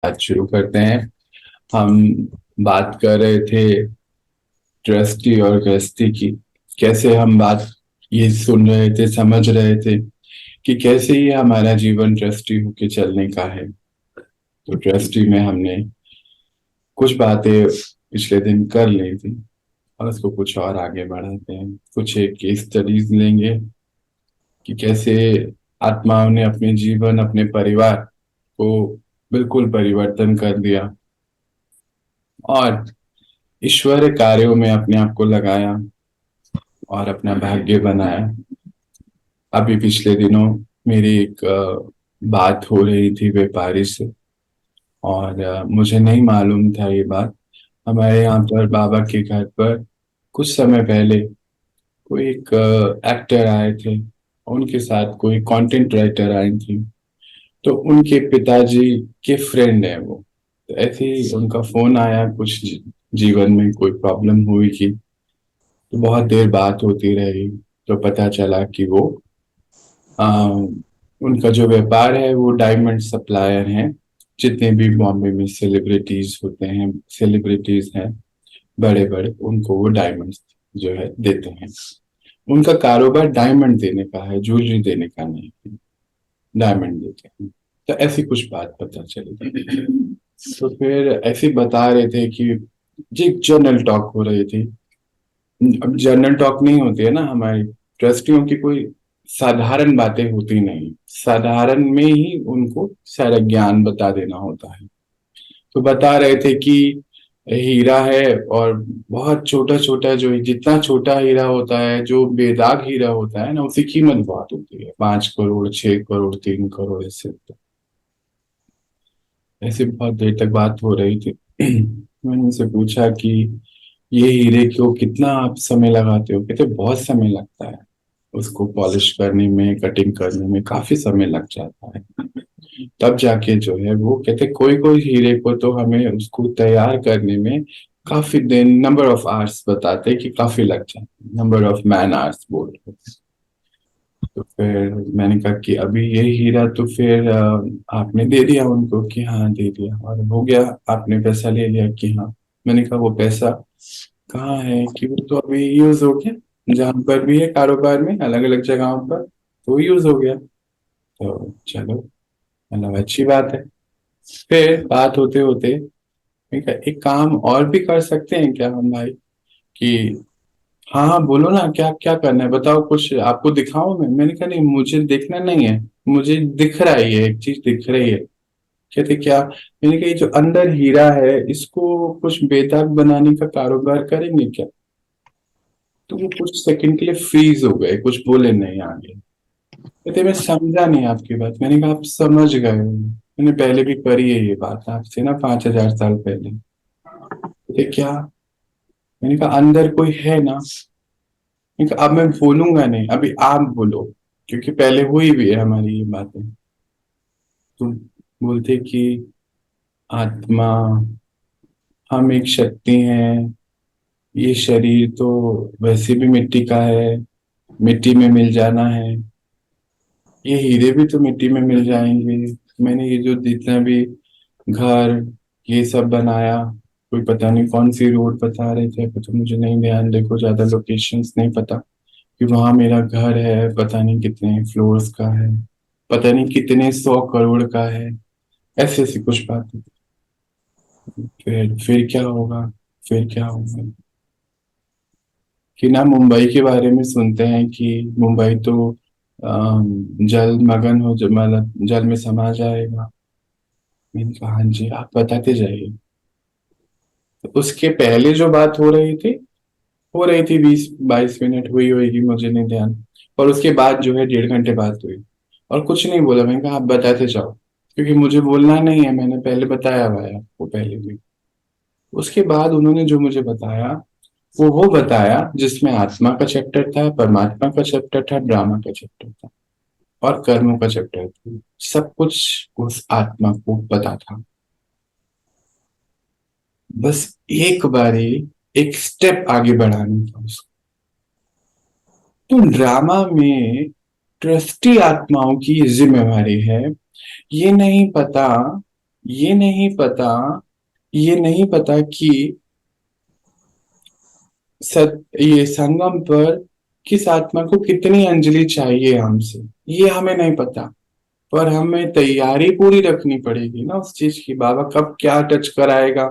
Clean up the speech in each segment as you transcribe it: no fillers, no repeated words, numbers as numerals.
आज शुरू करते हैं। हम बात कर रहे थे ट्रस्टी और गृहस्थी की। कैसे हम बात ये सुन रहे थे, समझ रहे थे कि कैसे ही हमारा जीवन ट्रस्टी होके चलने का है। तो ट्रस्टी में हमने कुछ बातें पिछले दिन कर ली थी और उसको कुछ और आगे बढ़ाते हैं। कुछ एक केस स्टडीज लेंगे कि कैसे आत्माओं ने अपने जीवन, अपने परिवार को बिल्कुल परिवर्तन कर दिया और ईश्वर कार्यों में अपने आप को लगाया और अपना भाग्य बनाया। अभी पिछले दिनों मेरी एक बात हो रही थी व्यापारी से, और मुझे नहीं मालूम था ये बात। हमारे यहाँ पर बाबा के घर पर कुछ समय पहले कोई एक एक्टर आए थे, उनके साथ कोई कंटेंट राइटर आई थी। तो उनके पिताजी के फ्रेंड है वो। तो ऐसे ही उनका फोन आया, कुछ जीवन में कोई प्रॉब्लम हुई की। तो बहुत देर बात होती रही, तो पता चला कि वो आ, उनका जो व्यापार है वो डायमंड सप्लायर है। जितने भी बॉम्बे में सेलिब्रिटीज होते हैं, सेलिब्रिटीज हैं बड़े बड़े, उनको वो डायमंड जो है देते हैं। उनका कारोबार डायमंड देने का है, ज्वेलरी देने का नहीं है, डायमंड देते हैं। तो ऐसी कुछ बात पता चली। तो फिर ऐसे बता रहे थे कि जी जनरल टॉक हो रही थी। अब जनरल टॉक नहीं होती है ना हमारी ट्रस्टियों की, कोई साधारण बातें होती नहीं, साधारण में ही उनको सारा ज्ञान बता देना होता है। तो बता रहे थे कि हीरा है, और बहुत छोटा छोटा, जो जितना छोटा हीरा होता है, जो बेदाग हीरा होता है ना, उसकी कीमत बहुत होती है, 5 करोड़, 6 करोड़, 3 करोड़, ऐसे। ऐसे बहुत देर तक बात हो रही थी। मैंने उनसे पूछा कि ये हीरे को कितना आप समय लगाते हो? कहते बहुत समय लगता है, उसको पॉलिश करने में, कटिंग करने में काफी समय लग जाता है। तब जाके जो है वो कहते, कोई कोई हीरे को तो हमें उसको तैयार करने में काफी दिन, नंबर ऑफ आवर्स बताते कि काफी लग जाते, नंबर ऑफ मैन आवर्स बोल रहे थे। तो फिर मैंने कहा कि अभी ये हीरा तो फिर आपने दे दिया उनको? कि हाँ दे दिया। और हो गया, आपने पैसा ले लिया? कि हाँ। मैंने कहा वो पैसा कहाँ है? कि वो तो अभी यूज हो गया, जहां पर भी है कारोबार में, अलग अलग जगहों पर तो यूज हो गया। तो चलो, मतलब अच्छी बात है। फिर बात होते होते मैंने कहा, एक काम और भी कर सकते हैं क्या हम भाई? कि हाँ हाँ बोलो ना, क्या क्या करना है बताओ, कुछ आपको दिखाऊं मैं? मैंने कहा नहीं, मुझे देखना नहीं है, मुझे दिख रहा ही है, एक चीज दिख रही है। कहते क्या? मैंने कहा ये जो अंदर हीरा है, इसको कुछ बेदाग बनाने का कारोबार करेंगे क्या? तो वो कुछ सेकंड के लिए फ्रीज हो गए, कुछ बोले नहीं आगे। कहते मैं समझा नहीं आपकी बात। मैंने कहा आप समझ गए हो, मैंने पहले भी करी है ये बात आपसे ना, 5,000 साल पहले। कहते क्या? मैंने कहा अंदर कोई है ना। मैंने कहा अब मैं बोलूंगा नहीं, अभी आप बोलो, क्योंकि पहले हुई भी है हमारी ये बातें। तुम बोलते कि आत्मा, हम एक शक्ति हैं, ये शरीर तो वैसे भी मिट्टी का है, मिट्टी में मिल जाना है, ये हीरे भी तो मिट्टी में मिल जाएंगे। मैंने ये जो जितना भी घर ये सब बनाया, कोई पता नहीं कौन सी रोड बता रहे थे, तो मुझे नहीं ध्यान, देखो ज्यादा लोकेशंस नहीं पता, कि वहां मेरा घर है, पता नहीं कितने फ्लोर्स का है, पता नहीं कितने 100 करोड़ का है। ऐसे ऐसी कुछ बात है। फिर क्या होगा? फिर क्या होगा? कि ना मुंबई के बारे में सुनते हैं कि मुंबई तो जल मगन हो, मतलब जल में समा जाएगा। मैंने कहा हाँ जी, आप बताते जाइए। तो उसके पहले जो बात हो रही थी 20-22 मिनट हुई होगी, मुझे नहीं ध्यान। और उसके बाद जो है 1.5 घंटे बात हुई, और कुछ नहीं बोला। मैंने कहा आप बताते जाओ, क्योंकि मुझे बोलना नहीं है, मैंने पहले बताया हुआ है आपको पहले भी। उसके बाद उन्होंने जो मुझे बताया, वो बताया जिसमें आत्मा का चैप्टर था, परमात्मा का चैप्टर था, ड्रामा का चैप्टर था, और कर्मों का चैप्टर था। सब कुछ उस आत्मा को पता था। बस एक बारी एक स्टेप आगे बढ़ाना था उसको। तो ड्रामा में ट्रस्टी आत्माओं की जिम्मेवारी है, ये नहीं पता ये नहीं पता, ये नहीं पता कि ये संगम पर किस आत्मा को कितनी अंजलि चाहिए हमसे, ये हमें नहीं पता। पर हमें तैयारी पूरी रखनी पड़ेगी ना उस चीज की, बाबा कब क्या टच कराएगा,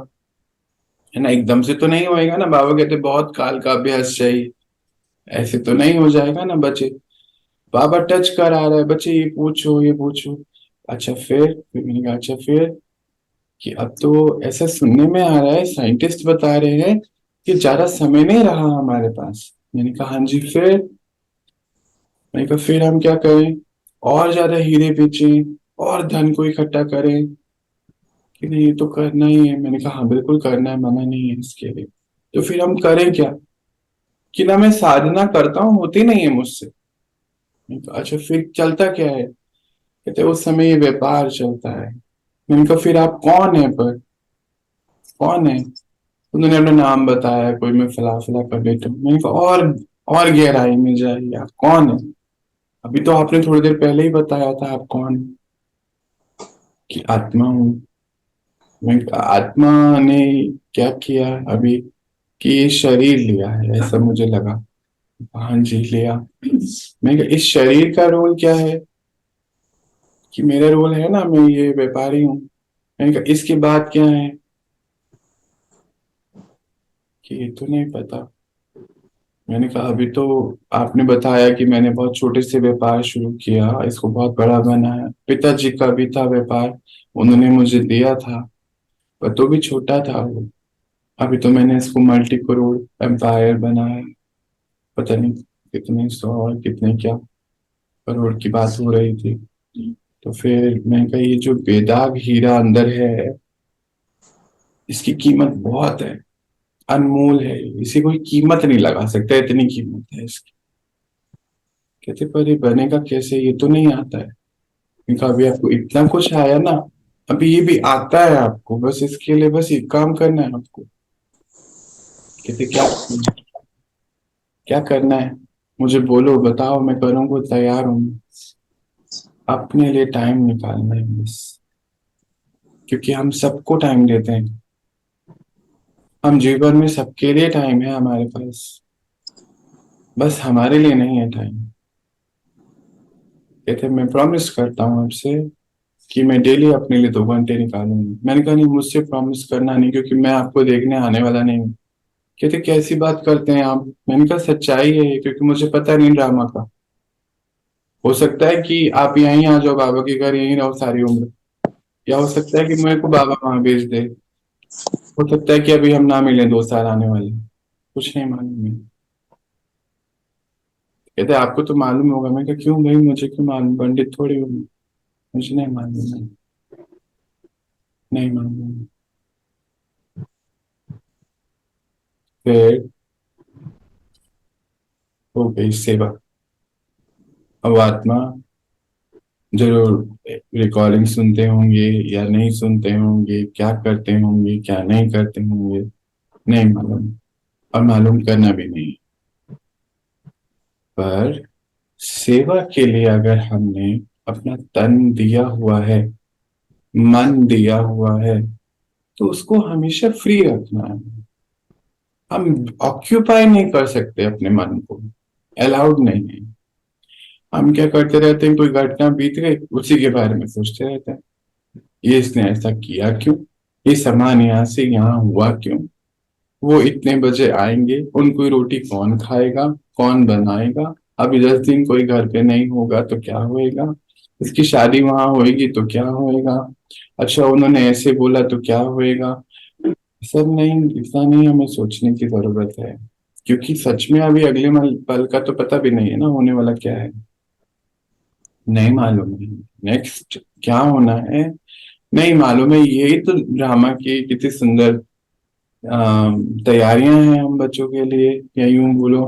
है ना। एकदम से तो नहीं होएगा ना, बाबा कहते बहुत काल का अभ्यास चाहिए, ऐसे तो नहीं हो जाएगा ना बच्चे। बाबा टच करा रहा है, बच्चे ये पूछो ये पूछो। अच्छा फिर मैंने कहा अच्छा फिर, कि अब तो ऐसा सुनने में आ रहा है, साइंटिस्ट बता रहे हैं कि ज्यादा समय नहीं रहा हमारे पास। मैंने कहा हाँ जी फिर। मैंने कहा फिर हम क्या करें, और ज्यादा हीरे बेचें और धन को इकट्ठा करें, कि नहीं ये तो करना ही है। मैंने कहा हाँ बिल्कुल करना है, मना नहीं है इसके लिए। तो फिर हम करें क्या, कि ना मैं साधना करता हूँ होती नहीं है मुझसे। मैंने कहा अच्छा फिर चलता क्या है, कहते उस समय ये व्यापार चलता है। मैंने कहा फिर आप कौन है, पर कौन है। उन्होंने अपना नाम बताया, कोई मैं फला फला का बेटा। मैंने कहा और गहराई में जाइए, आप कौन है। अभी तो आपने थोड़ी देर पहले ही बताया था आप कौन, कि आत्मा हूँ। मैं कहा, आत्मा ने क्या किया अभी, कि ये शरीर लिया है, ऐसा मुझे लगा। हाँ जी लिया। मैं कहा, इस शरीर का रोल क्या है, कि मेरा रोल है ना, मैं ये व्यापारी हूँ। मैंने कहा इसके बाद क्या है, कि ये तो नहीं पता। मैंने कहा अभी तो आपने बताया कि मैंने बहुत छोटे से व्यापार शुरू किया, इसको बहुत बड़ा बनाया। पिताजी का भी था व्यापार, उन्होंने मुझे दिया था, पर तो भी छोटा था वो। अभी तो मैंने इसको मल्टी करोड़ एम्पायर बनाया, पता नहीं कितने सौ और कितने क्या करोड़ की बात हो रही थी। तो फिर मैंने कहा ये जो बेदाग हीरा अंदर है, इसकी कीमत बहुत है, अनमोल है, इसे कोई कीमत नहीं लगा सकता, इतनी कीमत है इसकी। कहते पर ये बनेगा कैसे, ये तो नहीं आता है। इनका अभी आपको इतना कुछ आया ना, अभी ये भी आता है आपको, बस इसके लिए बस एक काम करना है आपको। कहते क्या करना है, मुझे बोलो बताओ, मैं करूंगा, तैयार हूँ। अपने लिए टाइम निकालना है बस, क्योंकि हम सबको टाइम देते हैं। हम जीवन में सबके लिए टाइम है हमारे पास, बस हमारे लिए नहीं है टाइम। कहते मैं प्रॉमिस करता हूँ आपसे कि मैं डेली अपने लिए 2 घंटे निकालूंगी। मैंने कहा नहीं मुझसे प्रॉमिस करना नहीं, क्योंकि मैं आपको देखने आने वाला नहीं हूँ। कहते कैसी बात करते हैं आप। मैंने कहा सच्चाई है ये, क्योंकि मुझे पता नहीं ड्रामा का। हो सकता है कि आप यहीं आ जाओ बाबा के घर, यहीं रहो सारी उम्र, या हो सकता है कि मेरे को बाबा वहां भेज दे। हो सकता है कि अभी हम ना मिलें 2 साल आने वाले, कुछ नहीं मालूम है। कहते आपको तो मालूम होगा। मैं कहा क्यों भाई, मुझे क्यों मालूम, पंडित थोड़ी हूँ मैं। मुझे नहीं मालूम है, नहीं मालूम है। फिर हो गई सेवा। अब आत्मा जरूर रिकॉर्डिंग सुनते होंगे या नहीं सुनते होंगे, क्या करते होंगे क्या नहीं करते होंगे, नहीं मालूम, और मालूम करना भी नहीं। पर सेवा के लिए अगर हमने अपना तन दिया हुआ है, मन दिया हुआ है, तो उसको हमेशा फ्री रखना है। हम ऑक्यूपाई नहीं कर सकते अपने मन को, अलाउड नहीं है। हम क्या करते रहते हैं, कोई घटना बीत गई उसी के बारे में सोचते रहते हैं, ये इसने ऐसा किया क्यों, ये सामान यहाँ से यहाँ हुआ क्यों, वो इतने बजे आएंगे, उनको रोटी कौन खाएगा, कौन बनाएगा, अभी 10 दिन कोई घर पे नहीं होगा तो क्या होएगा, इसकी शादी वहां होएगी तो क्या होएगा, अच्छा उन्होंने ऐसे बोला तो क्या होएगा। सब नहीं, इतना नहीं हमें सोचने की जरूरत है, क्योंकि सच में अभी अगले पल का तो पता भी नहीं है ना होने वाला क्या है, नहीं मालूम है नेक्स्ट क्या होना है, नहीं मालूम है। यही तो ड्रामा की कितनी सुंदर तैयारियां हैं हम बच्चों के लिए, या यूं बोलो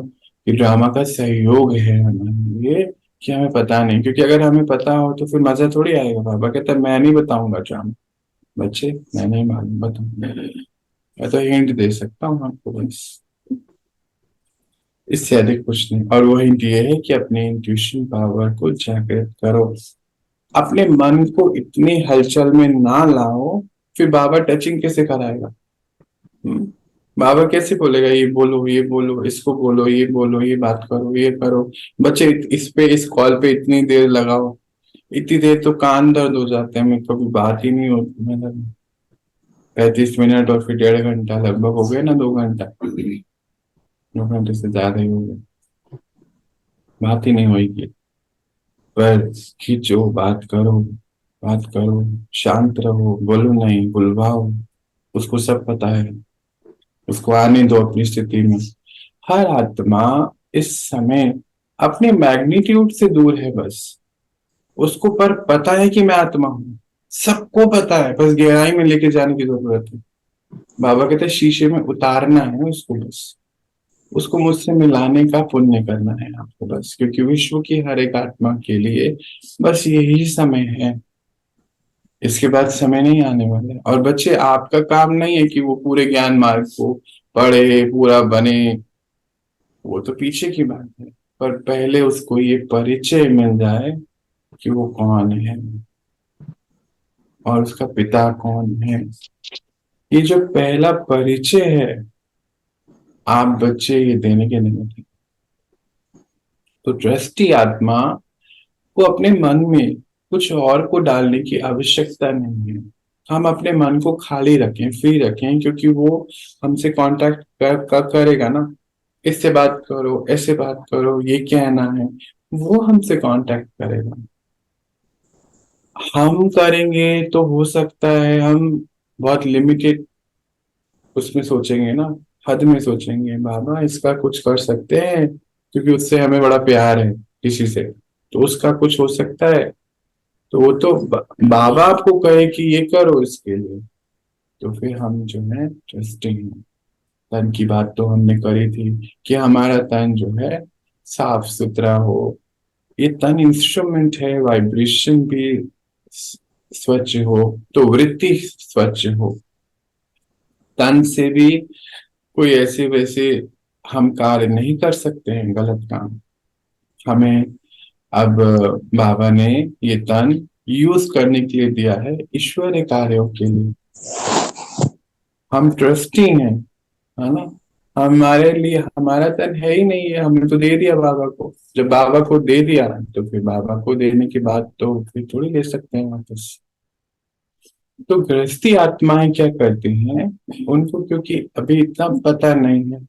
कि ड्रामा का सहयोग है हमारे लिए, कि हमें पता नहीं। क्योंकि अगर हमें पता हो तो फिर मजा थोड़ी आएगा। बाबा कहता है मैं नहीं बताऊंगा ड्रामा, बच्चे मैं नहीं मालूम बताऊंगा, मैं तो हिंट दे सकता हूँ आपको बस, इससे अधिक कुछ नहीं। और वो हिंट ये है कि अपने इंट्यूशन पावर को जागृत करो, अपने मन को इतनी हलचल में ना लाओ, फिर बाबा टचिंग कैसे कराएगा? हम्म? बाबा कैसे बोलेगा ये बोलो, ये बोलो, इसको बोलो, ये बोलो, ये बात करो, ये करो? बच्चे इस पे, इस कॉल पे इतनी देर लगाओ, इतनी देर तो कान दर्द हो जाते हैं, मेरे कभी बात ही नहीं होती। मतलब 35 मिनट और फिर 1.5 घंटा लगभग हो गए ना, 2 घंटा, 2 घंटे से ज्यादा ही हो गए, बात ही नहीं होगी। पर खींचो, बात करो, बात करो, शांत रहो, बोलो नहीं, बुलवाओ। उसको सब पता है, उसको आने दो अपनी स्थिति में। हर आत्मा इस समय अपने मैग्नीट्यूड से दूर है बस। उसको पर पता है कि मैं आत्मा हूं, सबको पता है, बस गहराई में लेके जाने की जरूरत है। बाबा कहते हैं शीशे में उतारना है उसको बस, उसको मुझसे मिलाने का पुण्य करना है आपको बस, क्योंकि विश्व की हर एक आत्मा के लिए बस यही समय है। इसके बाद समय नहीं आने वाला। और बच्चे, आपका काम नहीं है कि वो पूरे ज्ञान मार्ग को पढ़े, पूरा बने, वो तो पीछे की बात है। पर पहले उसको ये परिचय मिल जाए कि वो कौन है और उसका पिता कौन है। ये जो पहला परिचय है, आप बच्चे ये देने के नहीं थे। तो दृष्टि आत्मा को अपने मन में कुछ और को डालने की आवश्यकता नहीं है। हम अपने मन को खाली रखें, फ्री रखें, क्योंकि वो हमसे कांटेक्ट करेगा ना। इससे बात करो, ऐसे बात करो, ये कहना है, वो हमसे कांटेक्ट करेगा। हम करेंगे तो हो सकता है हम बहुत लिमिटेड उसमें सोचेंगे ना, हद में सोचेंगे, बाबा इसका कुछ कर सकते हैं क्योंकि उससे हमें बड़ा प्यार है किसी से, तो उसका कुछ हो सकता है। तो वो तो बाबा आपको कहे कि ये करो इसके लिए, तो फिर हम जो है ट्रस्टिंग है। तन की बात तो हमने करी थी कि हमारा तन जो है साफ सुथरा हो। ये तन इंस्ट्रूमेंट है, वाइब्रेशन भी स्वच्छ हो, तो वृत्ति स्वच्छ हो। तन से भी कोई ऐसे वैसे हम कार्य नहीं कर सकते हैं, गलत काम। हमें अब बाबा ने ये तन यूज करने के लिए दिया है ईश्वरीय कार्यों के लिए। हम ट्रस्टी हैं, है ना। हमारे लिए हमारा तन है ही नहीं है, हमने तो दे दिया बाबा को। जब बाबा को दे दिया तो फिर बाबा को देने के बाद तो फिर थोड़ी ले सकते हैं वापस। तो गृहस्थी आत्माएं क्या करती हैं, उनको क्योंकि अभी इतना पता नहीं है,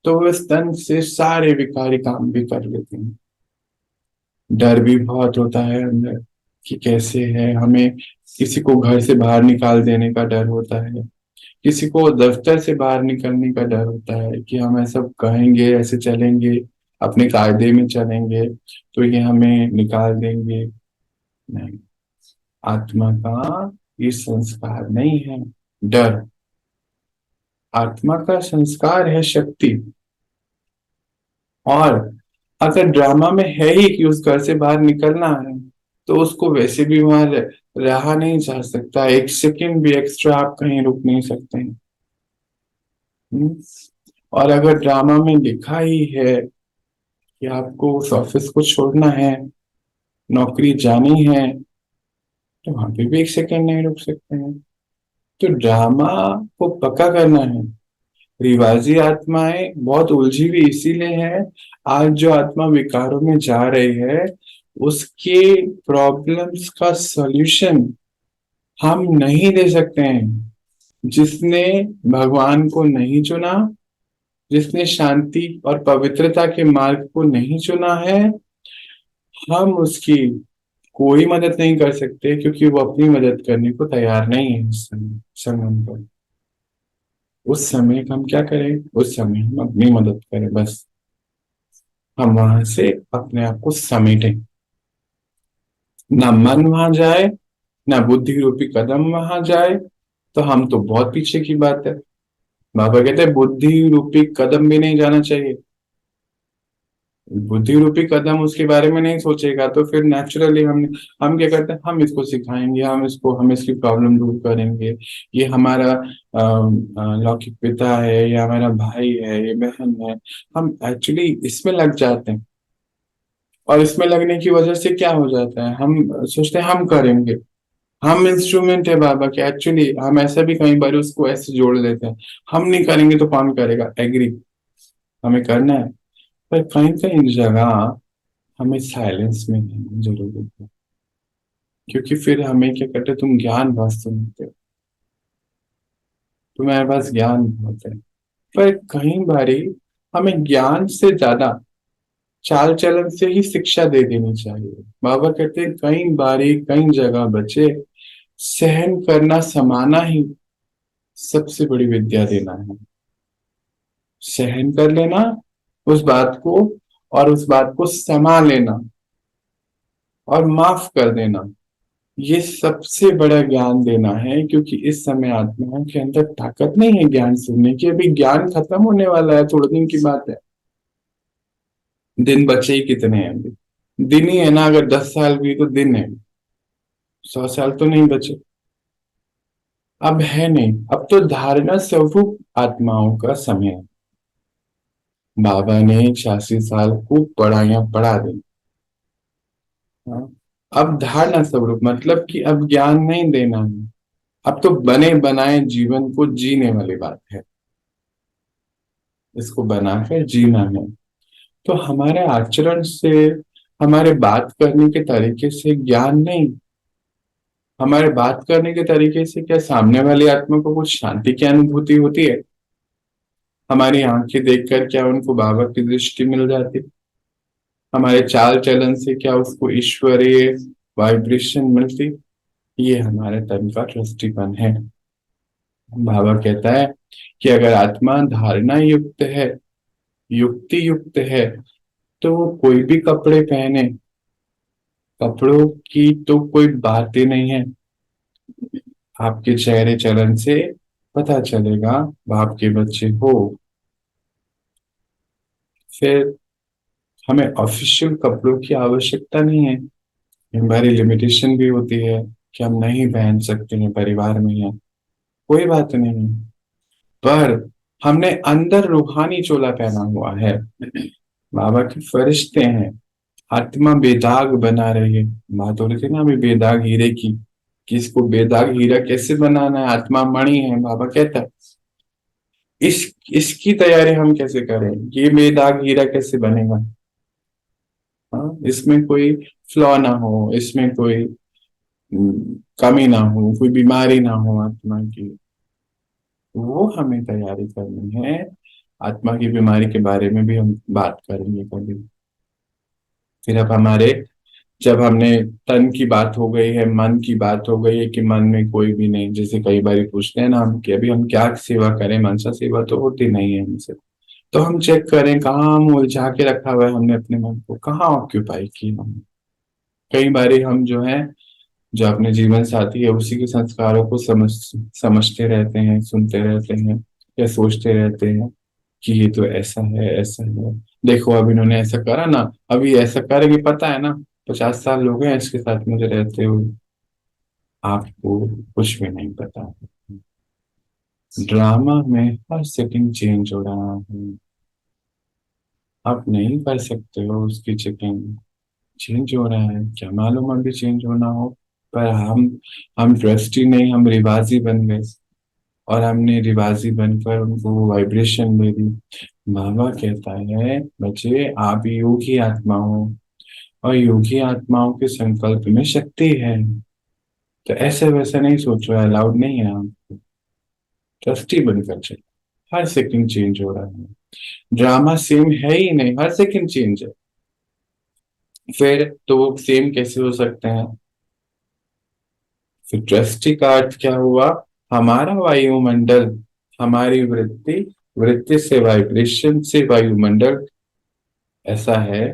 तो वे तन से सारे विकारी काम भी कर लेती हैं। डर भी बहुत होता है अंदर कि कैसे है, हमें किसी को घर से बाहर निकाल देने का डर होता है, किसी को दफ्तर से बाहर निकलने का डर होता है कि हम ऐसा कहेंगे, ऐसे चलेंगे, अपने कायदे में चलेंगे तो ये हमें निकाल देंगे। नहीं, आत्मा का ये संस्कार नहीं है डर। आत्मा का संस्कार है शक्ति। और अगर ड्रामा में है ही कि उस घर से बाहर निकलना है, तो उसको वैसे भी वहां रहा नहीं जा सकता, एक सेकंड भी एक्स्ट्रा आप कहीं रुक नहीं सकते हैं। हम्म? और अगर ड्रामा में लिखा ही है कि आपको उस ऑफिस को छोड़ना है, नौकरी जानी है, तो वहां पे भी एक सेकंड नहीं रुक सकते हैं। तो ड्रामा को पक्का करना है। रिवाजी आत्माएं बहुत उलझी हुई इसीलिए है। आज जो आत्मा विकारों में जा रही है, उसके प्रॉब्लम्स का सॉल्यूशन हम नहीं दे सकते हैं। जिसने भगवान को नहीं चुना, जिसने शांति और पवित्रता के मार्ग को नहीं चुना है, हम उसकी कोई मदद नहीं कर सकते, क्योंकि वो अपनी मदद करने को तैयार नहीं है इस समय संगम पर। उस समय हम क्या करें, उस समय हम अपनी मदद करें बस। हम वहां से अपने आप को समेटें, ना मन वहां जाए, ना बुद्धि रूपी कदम वहां जाए, तो हम तो बहुत पीछे की बात है। बाबा कहते हैं बुद्धि रूपी कदम भी नहीं जाना चाहिए। बुद्धि रूपी कदम उसके बारे में नहीं सोचेगा तो फिर नेचुरली हम क्या करते हैं, हम इसको सिखाएंगे, हम इसकी प्रॉब्लम दूर करेंगे। ये हमारा लौकिक पिता है, ये हमारा भाई है, ये बहन है। हम एक्चुअली इसमें लग जाते हैं। और इसमें लगने की वजह से क्या हो जाता है, हम सोचते हैं हम करेंगे, हम इंस्ट्रूमेंट है बाबा के। एक्चुअली हम ऐसा भी कई बार उसको ऐसे जोड़ लेते हैं, हम नहीं करेंगे तो कौन करेगा, एग्री, हमें करना है। पर कहीं कहीं जगह हमें साइलेंस में रहना जरूरी है, क्योंकि फिर हमें क्या करते, तुम ज्ञान बहुत सुनते हो, तुम्हारे पास ज्ञान बहुत है, पर कई बारी हमें ज्ञान से ज्यादा चाल चलन से ही शिक्षा दे देनी चाहिए। बाबा कहते हैं कई बारी कई जगह बच्चे, सहन करना समाना ही सबसे बड़ी विद्या देना है। सहन कर लेना उस बात को, और उस बात को समा लेना और माफ कर देना, ये सबसे बड़ा ज्ञान देना है। क्योंकि इस समय आत्माओं के अंदर ताकत नहीं है ज्ञान सुनने की, अभी ज्ञान खत्म होने वाला है, थोड़े दिन की बात है। दिन बचे ही कितने हैं अभी, दिन ही है ना, अगर 10 साल भी तो दिन है, 100 साल तो नहीं बचे। अब है नहीं, अब तो धारणा स्वरूप आत्माओं का समय है। बाबा ने 86 साल खूब पढ़ाइयां पढ़ा दी। हाँ, अब धारणा स्वरूप मतलब कि अब ज्ञान नहीं देना है, अब तो बने बनाए जीवन को जीने वाली बात है, इसको बनाकर जीना है। तो हमारे आचरण से, हमारे बात करने के तरीके से ज्ञान नहीं, हमारे बात करने के तरीके से क्या सामने वाली आत्मा को कुछ शांति की अनुभूति होती है, हमारी आंखें देखकर क्या उनको बाबा की दृष्टि मिल जाती, हमारे चाल चलन से क्या उसको ईश्वरीय वाइब्रेशन मिलती, ये हमारे तन का दृष्टिकोण है। बाबा कहता है कि अगर आत्मा धारणा युक्त है, युक्ति युक्त है, तो वो कोई भी कपड़े पहने, कपड़ों की तो कोई बात ही नहीं है। आपके चेहरे चलन से पता चलेगा बाप के बच्चे हो। फिर हमें ऑफिशियल कपड़ों की आवश्यकता नहीं है, हमारी लिमिटेशन भी होती है कि हम नहीं पहन सकते हैं, परिवार में है, कोई बात नहीं। पर हमने अंदर रूहानी चोला पहना हुआ है, बाबा के फरिश्ते हैं, आत्मा बेदाग बना रही है। बात हो रही थी ना अभी बेदाग हीरे की, कि इसको बेदाग हीरा कैसे बनाना है, आत्मा मणि है, बाबा कहता है इसकी तैयारी हम कैसे करें, ये बेदाग हीरा कैसे बनेगा। हाँ, इसमें कोई फ्लॉ ना हो, इसमें कोई कमी ना हो, कोई बीमारी ना हो आत्मा की, वो हमें तैयारी करनी है। आत्मा की बीमारी के बारे में भी हम बात करेंगे कभी। फिर अब हमारे, जब हमने तन की बात हो गई है, मन की बात हो गई है कि मन में कोई भी नहीं, जैसे कई बार पूछते हैं ना हम कि अभी हम क्या सेवा करें, मनसा सेवा तो होती नहीं है हमसे, तो हम चेक करें कहाँ हम उलझा के रखा हुआ है, हमने अपने मन को कहाँ ऑक्यूपाई किया हमने। कई बार हम जो है, जो अपने जीवन साथी है उसी के संस्कारों को समझते रहते हैं, सुनते रहते हैं, या सोचते रहते हैं कि ये तो ऐसा है ऐसा है, देखो अब इन्होंने ऐसा करा ना, अभी ऐसा करेंगे, पता है ना 50 साल हो गए इसके साथ मुझे रहते हुए, आपको कुछ भी नहीं पता। ड्रामा में हर सेटिंग चेंज हो रहा है, आप नहीं कर सकते हो उसकी चेकिंग, चेंज हो रहा है, क्या मालूम अभी चेंज होना हो। पर हम ट्रस्टी नहीं, हम रिवाजी बन गए, और हमने रिवाजी बनकर उनको वाइब्रेशन दे दी। बाबा कहता है बच्चे आप योगी आत्मा हो, और योगी आत्माओं के संकल्प में शक्ति है, तो ऐसे वैसे नहीं सोचो, अलाउड नहीं है। आप ट्रस्टी बनकर चलो, हर सेकंड चेंज हो रहा है, ड्रामा सेम है ही नहीं, हर सेकंड चेंज है। फिर तो वो सेम कैसे हो सकते हैं। फिर ट्रस्टी का अर्थ क्या हुआ, हमारा वायुमंडल, हमारी वृत्ति, वृत्ति से वाइब्रेशन से वायुमंडल ऐसा है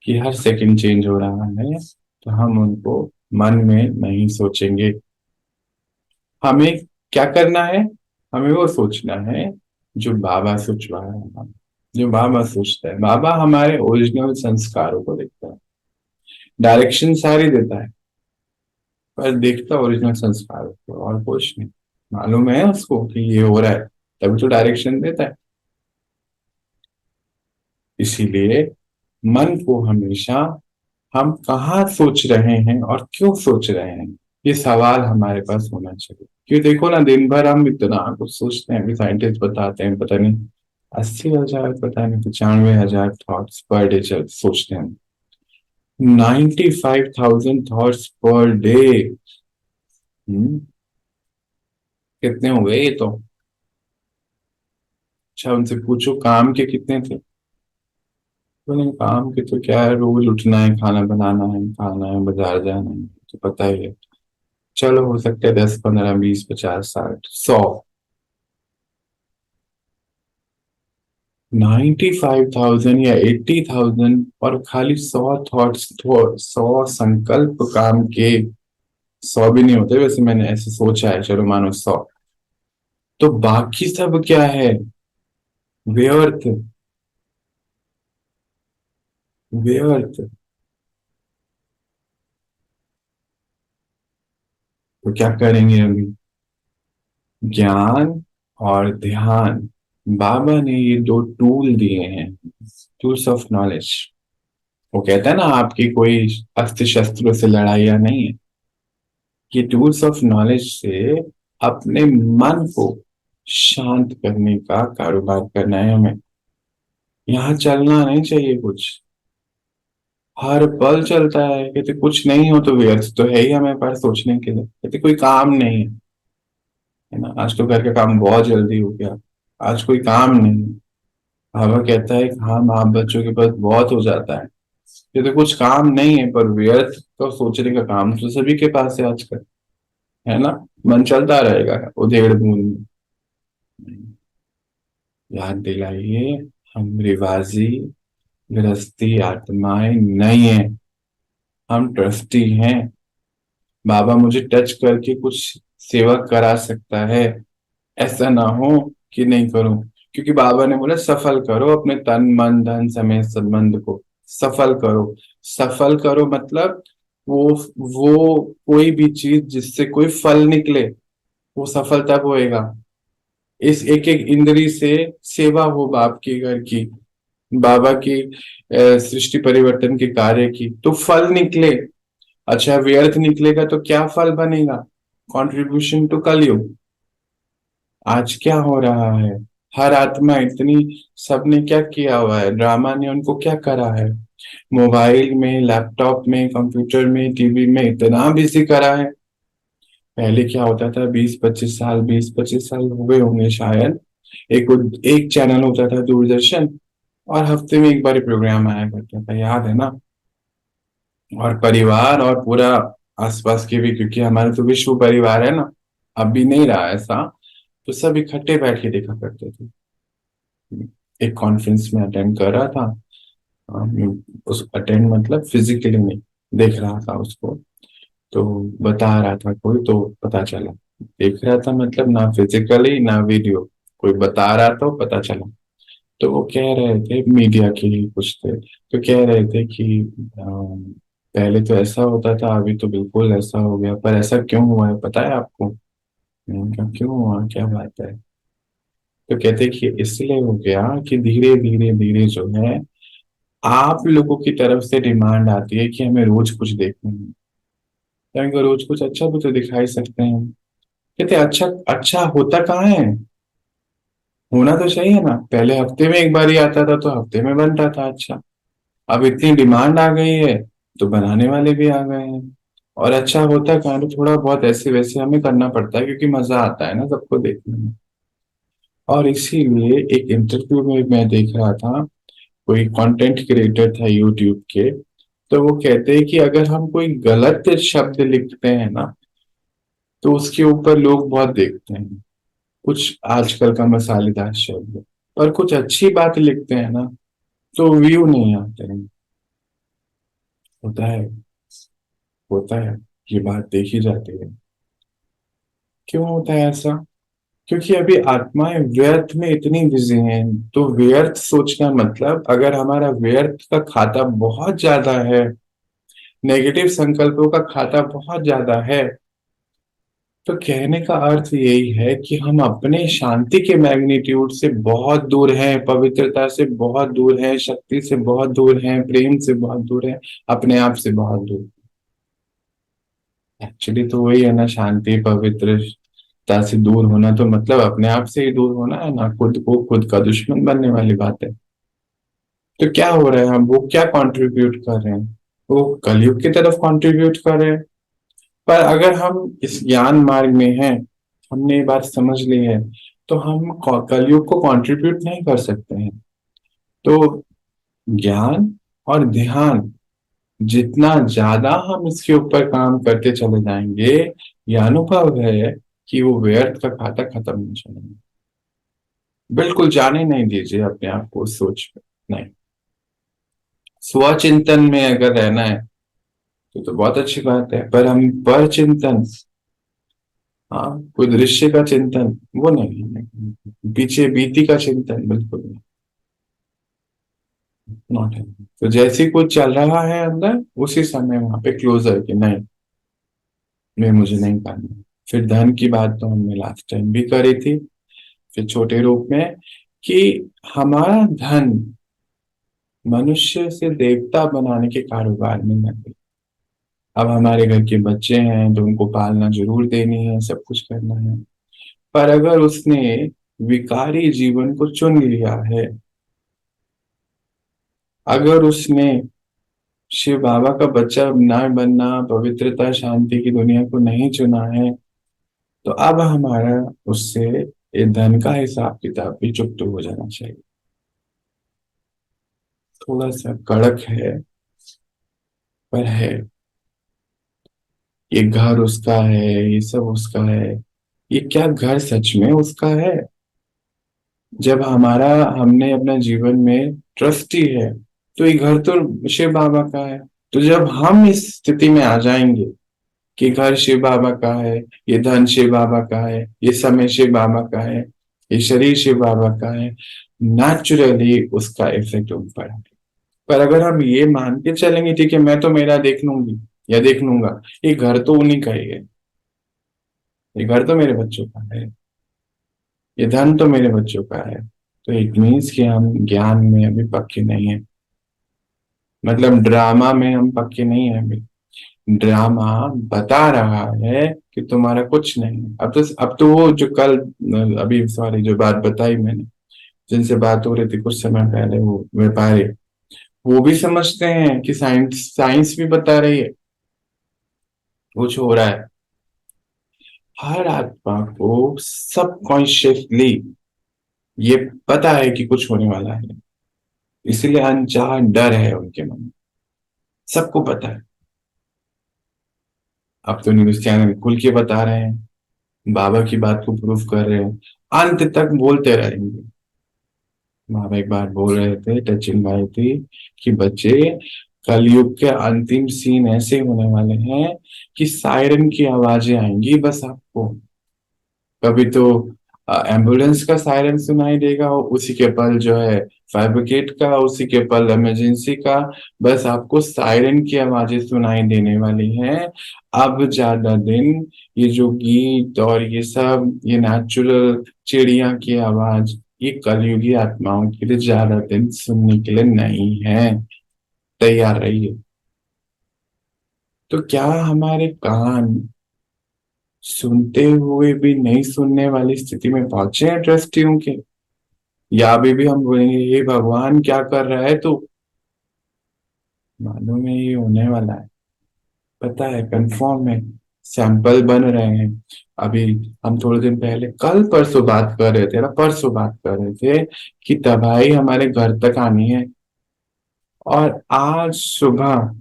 कि हर सेकंड चेंज हो रहा है, तो हम उनको मन में नहीं सोचेंगे। हमें क्या करना है, हमें वो सोचना है जो बाबा सोचवा रहा है, जो बाबा सोचता है। बाबा हमारे ओरिजिनल संस्कारों को देखता है, डायरेक्शन सारी देता है, पर देखता ओरिजिनल संस्कारों को और कुछ नहीं। मालूम है उसको कि ये हो रहा है, तभी तो डायरेक्शन देता है। इसीलिए मन को हमेशा हम कहाँ सोच रहे हैं और क्यों सोच रहे हैं, ये सवाल हमारे पास होना चाहिए। क्यों, देखो ना, दिन भर हम इतना कुछ सोचते हैं, अभी साइंटिस्ट बताते हैं, पता नहीं 80,000, पता नहीं 95,000 थॉट्स पर डे चल सोचते हैं। 95,000 थॉट्स पर डे। कितने हो गए ये तो। अच्छा, उनसे पूछो काम के कितने थे। बोले काम के तो क्या है, रोज उठना है, खाना बनाना है, खाना है, बाजार जाना है, तो पता ही है। चलो, हो सकता है 10, 15, 20, 50, 60, 100। 95,000 या 80,000 और खाली 100 थॉट्स, 100 संकल्प काम के। 100 भी नहीं होते वैसे, मैंने ऐसे सोचा है, चलो मानो 100। तो बाकी सब क्या है? व्यर्थ। व्यर्थ। तो क्या करेंगे अभी? ज्ञान और ध्यान। बाबा ने ये दो टूल दिए हैं, टूल्स ऑफ नॉलेज। वो कहता है ना, आपकी कोई अस्त्र शस्त्रों से लड़ाइयाँ नहीं है। ये टूल्स ऑफ नॉलेज से अपने मन को शांत करने का कारोबार करना है हमें। यहाँ चलना नहीं चाहिए कुछ। हर पल चलता है, कहते कुछ नहीं हो तो व्यर्थ तो है ही हमें पास सोचने के लिए, कहते कोई काम नहीं है ना, आज तो घर का काम बहुत जल्दी हो गया, आज कोई काम नहीं है। बाबा कहता है कि हाँ, माँ बच्चों के पास बहुत हो जाता है, ये तो कुछ काम नहीं है, पर व्यर्थ तो सोचने का काम तो सभी के पास है आजकल, है ना। मन चलता रहेगा उधेड़ बूंद में। याद दिलाइए, हम रिवाजी गृहस्थी आत्माएं नहीं है, हम ट्रस्टी हैं। बाबा मुझे टच करके कुछ सेवा करा सकता है, ऐसा ना हो कि नहीं करूं। क्योंकि बाबा ने बोला सफल करो अपने तन मन धन समय संबंध को, सफल करो। सफल करो मतलब वो वो कोई भी चीज जिससे कोई फल निकले, वो सफल तब होएगा। इस एक एक इंद्री से सेवा हो बाप के घर की, बाबा की सृष्टि परिवर्तन के कार्य की, तो फल निकले। अच्छा, व्यर्थ निकलेगा तो क्या फल बनेगा? कंट्रीब्यूशन टू कलयुग। आज क्या हो रहा है? हर आत्मा इतनी, सबने क्या किया हुआ है, ड्रामा ने उनको क्या करा है, मोबाइल में, लैपटॉप में, कंप्यूटर में, टीवी में इतना बिजी करा है। पहले क्या होता था, 20-25 साल, 20-25 साल हो गए होंगे शायद, एक एक चैनल होता था दूरदर्शन, और हफ्ते में एक बार प्रोग्राम आया करता था, याद है ना। और परिवार और पूरा आसपास के भी, क्योंकि हमारा तो विश्व परिवार है ना, अब भी नहीं रहा ऐसा, तो सब इकट्ठे बैठ के देखा करते थे। एक कॉन्फ्रेंस में अटेंड कर रहा था, उस अटेंड मतलब फिजिकली नहीं, देख रहा था उसको, तो बता रहा था कोई, तो पता चला। देख रहा था मतलब ना फिजिकली ना वीडियो, कोई बता रहा तो पता चला। तो वो कह रहे थे, मीडिया के ही कुछ थे, तो कह रहे थे कि पहले तो ऐसा होता था, अभी तो बिल्कुल ऐसा हो गया, पर ऐसा क्यों हुआ है पता है आपको? मैंने कहा क्यों हुआ, क्या बात है? तो कहते कि इसलिए हो गया कि धीरे धीरे धीरे जो है, आप लोगों की तरफ से डिमांड आती है कि हमें रोज कुछ देखना है, तो इनको रोज कुछ अच्छा भी तो दिखाई सकते हैं। कहते अच्छा, अच्छा होता कहाँ है? होना तो चाहिए ना, पहले हफ्ते में एक बार ही आता था तो हफ्ते में बनता था अच्छा। अब इतनी डिमांड आ गई है, तो बनाने वाले भी आ गए हैं। और अच्छा होता कहाँ, तो थोड़ा बहुत ऐसे वैसे हमें करना पड़ता है, क्योंकि मजा आता है ना सबको देखने में। और इसीलिए एक इंटरव्यू में मैं देख रहा था, कोई कंटेंट क्रिएटर था यूट्यूब के, तो वो कहते हैं कि अगर हम कोई गलत शब्द लिखते हैं ना, तो उसके ऊपर लोग बहुत देखते हैं, कुछ आजकल का मसालेदार शब्द, पर कुछ अच्छी बात लिखते हैं ना, तो व्यू नहीं आते हैं। होता है, होता है, ये बात देखी जाती है। क्यों होता है ऐसा? क्योंकि अभी आत्माएं व्यर्थ में इतनी बिजी हैं, तो व्यर्थ सोचना मतलब, अगर हमारा व्यर्थ का खाता बहुत ज्यादा है, नेगेटिव संकल्पों का खाता बहुत ज्यादा है, तो कहने का अर्थ यही है कि हम अपने शांति के मैग्नीट्यूड से बहुत दूर हैं, पवित्रता से बहुत दूर हैं, शक्ति से बहुत दूर हैं, प्रेम से बहुत दूर हैं, अपने आप से बहुत दूर। एक्चुअली तो वही है ना, शांति पवित्रता से दूर होना तो मतलब अपने आप से ही दूर होना है ना, खुद को खुद का दुश्मन बनने वाली बात है। तो क्या हो रहा है, हम वो क्या कंट्रीब्यूट कर रहे हैं, वो कलयुग की तरफ कंट्रीब्यूट कर रहे हैं। पर अगर हम इस ज्ञान मार्ग में हैं, हमने ये बात समझ ली है, तो हम कलयुग को कंट्रीब्यूट नहीं कर सकते हैं। तो ज्ञान और ध्यान, जितना ज्यादा हम इसके ऊपर काम करते चले जाएंगे, ये अनुभव है कि वो व्यर्थ का खाता खत्म नहीं चलेगा। बिल्कुल जाने नहीं दीजिए अपने आप को उस सोच में। नहीं, स्वचिंतन में अगर रहना है तो बहुत अच्छी बात है, पर हम पर चिंतन, हाँ, कोई दृश्य का चिंतन वो नहीं, पीछे बीती का चिंतन बिल्कुल नॉट है। तो जैसे ही कुछ चल रहा है अंदर, उसी समय वहां पे क्लोजर कि नहीं, मैं मुझे नहीं करना। फिर धन की बात तो हमने लास्ट टाइम भी करी थी, फिर छोटे रूप में, कि हमारा धन मनुष्य से देवता बनाने के कारोबार में लगे। अब हमारे घर के बच्चे हैं तो उनको पालना जरूर देनी है, सब कुछ करना है। पर अगर उसने विकारी जीवन को चुन लिया है, अगर उसने शिव बाबा का बच्चा ना बनना, पवित्रता शांति की दुनिया को नहीं चुना है, तो अब हमारा उससे ये धन का हिसाब किताब भी चुप तो हो जाना चाहिए। थोड़ा सा कड़क है, पर है। ये घर उसका है, ये सब उसका है। ये क्या घर सच में उसका है? जब हमारा, हमने अपना जीवन में ट्रस्टी है, तो ये घर तो शिव बाबा का है। तो जब हम इस स्थिति में आ जाएंगे कि घर शिव बाबा का है, ये धन शिव बाबा का है, ये समय शिव बाबा का है, ये शरीर शिव बाबा का है, नेचुरली उसका इफेक्ट उन पर है। पर अगर हम ये मान के चलेंगे ठीक है, मैं तो मेरा देख लूंगी या देख लूंगा, ये घर तो उन्हीं का ही है, ये घर तो मेरे बच्चों का है, ये धन तो मेरे बच्चों का है, तो इट मीन्स कि हम ज्ञान में अभी पक्के नहीं है। मतलब ड्रामा में हम पक्के नहीं है अभी। ड्रामा बता रहा है कि तुम्हारा कुछ नहीं है। अब तो वो जो कल, अभी सॉरी, जो बात बताई मैंने, जिनसे बात हो रही थी कुछ समय पहले, वो व्यापारी, वो भी समझते हैं कि साइंस साइंस भी बता रही है कुछ हो रहा है। हर आत्मा को सबकॉन्शियसली ये पता है कि कुछ होने वाला है, इसलिए अनचाहा डर है उनके मन में, सबको पता है। अब तो न्यूज चैनल खुल के बता रहे हैं, बाबा की बात को प्रूफ कर रहे हैं, अंत तक बोलते रहेंगे। बाबा एक बार बोल रहे थे, टचिंग बात थी, कि बच्चे, कलयुग के अंतिम सीन ऐसे होने वाले हैं कि सायरन की आवाजें आएंगी बस आपको। कभी तो एम्बुलेंस का सायरन सुनाई देगा, और उसी के पल जो है फायर ब्रिगेड का, उसी के पल इमरजेंसी का। बस आपको सायरन की आवाजें सुनाई देने वाली हैं। अब ज्यादा दिन ये जो गीत और ये सब, ये नेचुरल चिड़िया की आवाज, ये कलयुगी आत्माओं के लिए ज्यादा दिन सुनने के लिए नहीं है। तैयार रहिए। तो क्या हमारे कान सुनते हुए भी नहीं सुनने वाली स्थिति में पहुंचे हैं ट्रस्टियों के? या अभी भी हम बोलेंगे हे भगवान क्या कर रहा है तू? मालूम है ये होने वाला है, पता है, कंफर्म है। सैंपल बन रहे हैं अभी। हम थोड़े दिन पहले, कल परसों बात कर रहे थे ना, परसों बात कर रहे थे कि तबाही हमारे घर तक आनी है। और आज सुबह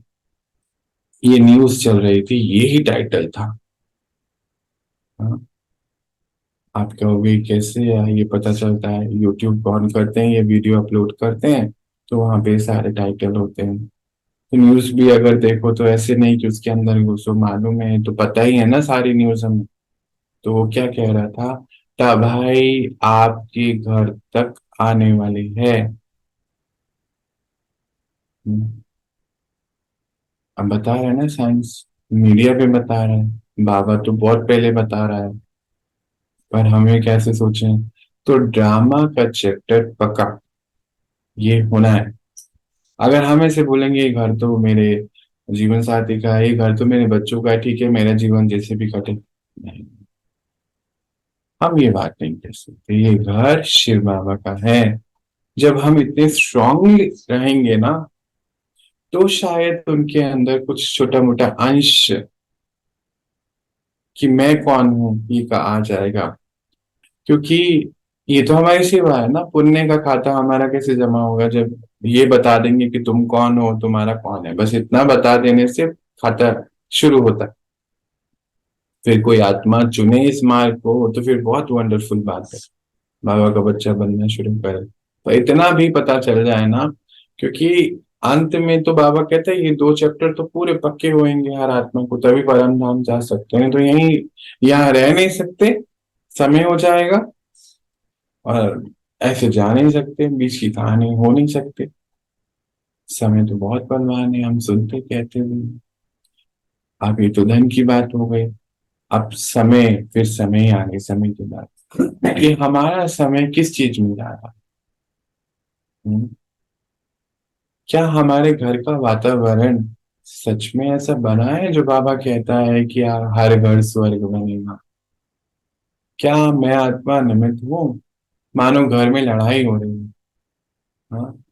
ये न्यूज चल रही थी, यही टाइटल था। हाँ, आप कहोगे कैसे ये पता चलता है? यूट्यूब ऑन करते हैं, ये वीडियो अपलोड करते हैं, तो वहां पे सारे टाइटल होते हैं। तो न्यूज भी अगर देखो तो ऐसे नहीं कि उसके अंदर घुसो, मालूम है तो पता ही है ना सारी न्यूज हमें। तो वो क्या कह रहा था, तबाही आपके घर तक आने वाली है। हम्म, अब बता रहे हैं ना साइंस, मीडिया पे बता रहे हैं। बाबा तो बहुत पहले बता रहा है, पर हमें कैसे सोचें? तो ड्रामा का चैप्टर पक्का ये होना है। अगर हम ऐसे बोलेंगे ये घर तो मेरे जीवन साथी का है, ये घर तो मेरे बच्चों का है, ठीक है मेरा जीवन जैसे भी कटे, नहीं, हम ये बात नहीं कर सकते। ये घर शिव बाबा का है। जब हम इतने स्ट्रांगली रहेंगे ना, तो शायद उनके अंदर कुछ छोटा मोटा अंश कि मैं कौन हूं ये का आ जाएगा। क्योंकि ये तो हमारी सेवा है ना, पुण्य का खाता हमारा कैसे जमा होगा जब ये बता देंगे कि तुम कौन हो, तुम्हारा कौन है, बस इतना बता देने से खाता शुरू होता है। फिर कोई आत्मा चुने इस मार्ग को तो फिर बहुत वंडरफुल बात है, बाबा का बच्चा बनना शुरू करे तो इतना भी पता चल जाए ना। क्योंकि अंत में तो बाबा कहते हैं ये दो चैप्टर तो पूरे पक्के होंगे हर आत्मा को, तभी परम धाम जा सकते हैं, तो यही यहाँ रह नहीं सकते, समय हो जाएगा। और ऐसे जा नहीं सकते, बीच की कहानी हो नहीं सकते। समय तो बहुत बलवान है, हम सुनते कहते हुए। अब ये तो धन की बात हो गई। अब समय, फिर समय ही आगे, समय की बात कि हमारा समय किस चीज में जा रहा है। क्या हमारे घर का वातावरण सच में ऐसा बना है जो बाबा कहता है कि हर घर स्वर्ग बनेगा? क्या मैं आत्मा निमित्त हूँ? मानो घर में लड़ाई हो रही है। हाँ,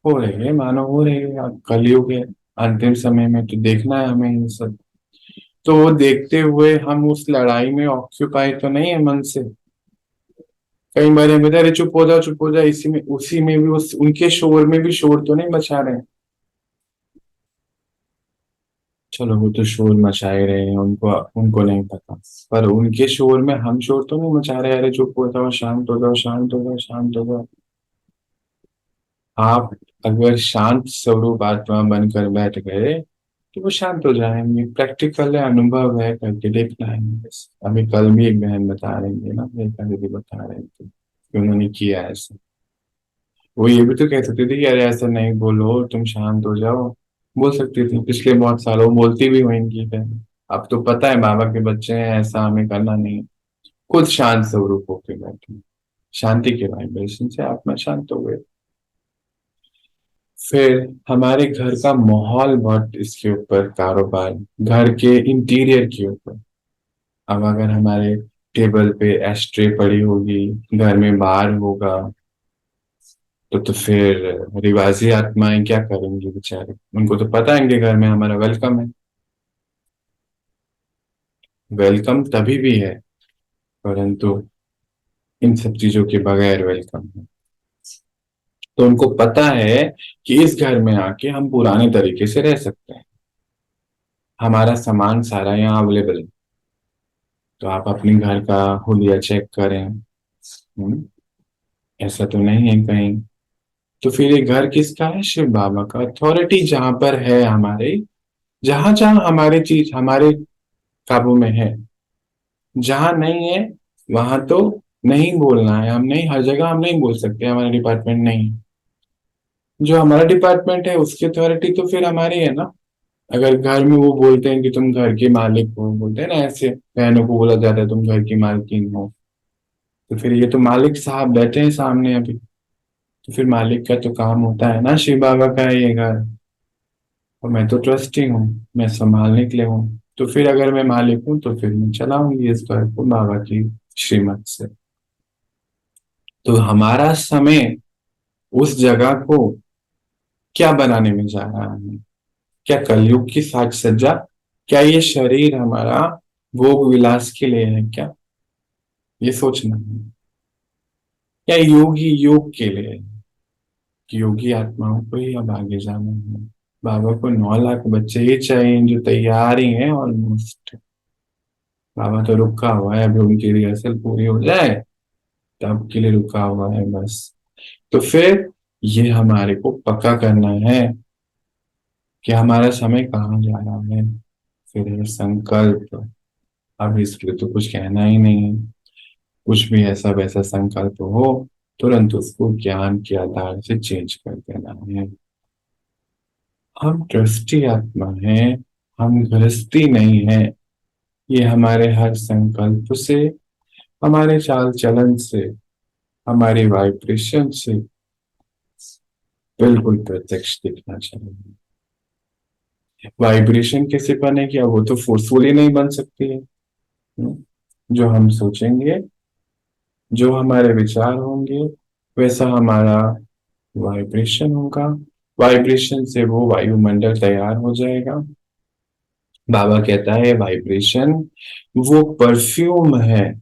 हो रही है, मानो हो रही है। अब कलयुग है, अंतिम समय में तो देखना है हमें ये सब। तो वो देखते हुए हम उस लड़ाई में ऑक्यूपाई तो नहीं है मन से। कई बार हम कहते हैं, अरे चुप हो जा, इसी में उसी में भी उस उनके शोर में भी शोर तो नहीं मचा रहे हैं। चलो वो तो शोर मचा ही रहे हैं, उनको उनको नहीं पता। पर उनके शोर में हम शोर तो नहीं मचा रहे, अरे चुप हो जाओ, शांत हो जाओ, शांत हो जाओ, शांत हो जाओ। आप अगर शांत स्वरूप आत्मा बनकर बैठ गए तो वो शांत हो जाएंगे। प्रैक्टिकल है, अनुभव है, करके देखना है बस। अभी कल भी एक बहन बता रही थी ना, एक दीदी बता रहे थे कि उन्होंने किया ऐसा। वो ये भी तो कह सकती थी कि अरे ऐसा नहीं बोलो, तुम शांत हो जाओ, बोल सकती थी पिछले बहुत सालों, बोलती भी होंगी पहले। अब तो पता है बाबा के बच्चे हैं, ऐसा हमें करना नहीं है। खुद शांत स्वरूप होकर बैठे, शांति के वाइब्रेशन से आत्मा शांत हो गए। फिर हमारे घर का माहौल बहुत इसके ऊपर कारोबार, घर के इंटीरियर के ऊपर। अब अगर हमारे टेबल पे एस्ट्रे पड़ी होगी, घर में बार होगा, तो फिर रिवाजी आत्माएं क्या करेंगी बेचारे? उनको तो पता है कि घर में हमारा वेलकम है। वेलकम तभी भी है, परंतु इन सब चीजों के बगैर वेलकम है। तो उनको पता है कि इस घर में आके हम पुराने तरीके से रह सकते हैं, हमारा सामान सारा यहाँ अवेलेबल है। तो आप अपने घर का हुलिया चेक करें। ऐसा तो नहीं है कहीं। तो फिर ये घर किसका है? शिव बाबा का। अथॉरिटी जहां पर है हमारे, जहां जहां हमारी चीज हमारे काबू में है, जहां नहीं है वहां तो नहीं बोलना है। हम नहीं, हर जगह हम नहीं बोल सकते, हमारा डिपार्टमेंट नहीं है। जो हमारा डिपार्टमेंट है उसकी अथॉरिटी तो फिर हमारी है ना। अगर घर में वो बोलते हैं कि तुम घर के मालिक हो, बोलते हैं ना ऐसे, बहनों को बोला जाता है तुम घर की मालकिन हो, तो फिर ये तो मालिक साहब बैठे हैं सामने अभी। तो फिर मालिक का तो काम होता है ना, शिव बाबा का है ये घर, और मैं तो ट्रस्टी हूँ, मैं संभालने के लिए हूँ। तो फिर अगर मैं मालिक हूँ तो फिर मैं चलाऊंगी इस घर को बाबा की श्रीमत से। तो हमारा समय उस जगह को क्या बनाने में जा रहा है? क्या कलयुग की साज सज्जा? क्या ये शरीर हमारा भोग विलास के लिए है क्या? ये सोचना है। या योगी योग के लिए है? कि योगी आत्माओं को ही अब आगे जाना है। बाबा को 9 लाख बच्चे ही चाहिए जो तैयार ही हैं ऑलमोस्ट। बाबा तो रुका हुआ है, अभी उनकी रिहर्सल पूरी हो जाए तब के लिए रुका हुआ है बस। तो फिर ये हमारे को पक्का करना है कि हमारा समय कहाँ जा रहा है। फिर ये संकल्प, अब इसके लिए तो कुछ कहना ही नहीं है। कुछ भी ऐसा वैसा संकल्प हो, तुरंत उसको ज्ञान के आधार से चेंज कर देना है। हम ट्रस्टी आत्मा हैं, हम गृहस्थी नहीं है। ये हमारे हर संकल्प से, हमारे चाल चलन से, हमारी वाइब्रेशन से बिल्कुल प्रत्यक्ष दिखना चाहिए। वाइब्रेशन कैसे बनेगी? अब वो तो फोर्सफुली नहीं बन सकती है। जो हम सोचेंगे, जो हमारे विचार होंगे, वैसा हमारा वाइब्रेशन होगा। वाइब्रेशन से वो वायुमंडल तैयार हो जाएगा। बाबा कहता है वाइब्रेशन वो परफ्यूम है।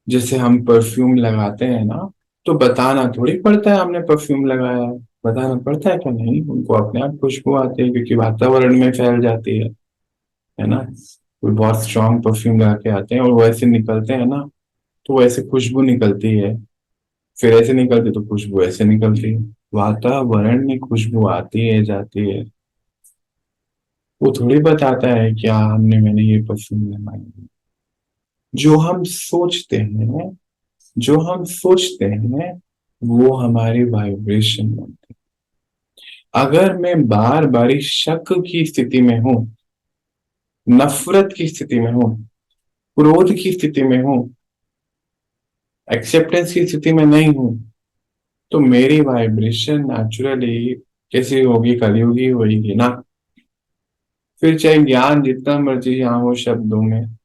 जैसे हम परफ्यूम लगाते हैं ना, तो बताना थोड़ी पड़ता है हमने परफ्यूम लगाया है। बताना पड़ता है क्या? नहीं, उनको अपने आप खुशबू आती है क्योंकि वातावरण में फैल जाती है ना। कोई बहुत स्ट्रांग परफ्यूम लगा के आते हैं और वैसे निकलते हैं ना, तो वैसे खुशबू निकलती है। फिर ऐसे निकलती तो खुशबू ऐसे निकलती है। वातावरण में खुशबू आती है, जाती है। वो थोड़ी बताता है क्या हमने मैंने ये परफ्यूम लगाया। जो हम सोचते हैं, जो हम सोचते हैं, वो हमारी वाइब्रेशन बनती है। अगर मैं बार बार इस शक की स्थिति में हूं, नफरत की स्थिति में हूं, क्रोध की स्थिति में हूं, एक्सेप्टेंस की स्थिति में नहीं हूं, तो मेरी वाइब्रेशन नेचुरली कैसी होगी? कलयुगी होगी ना। फिर चाहे ज्ञान जितना मर्जी यहाँ हो शब्दों में,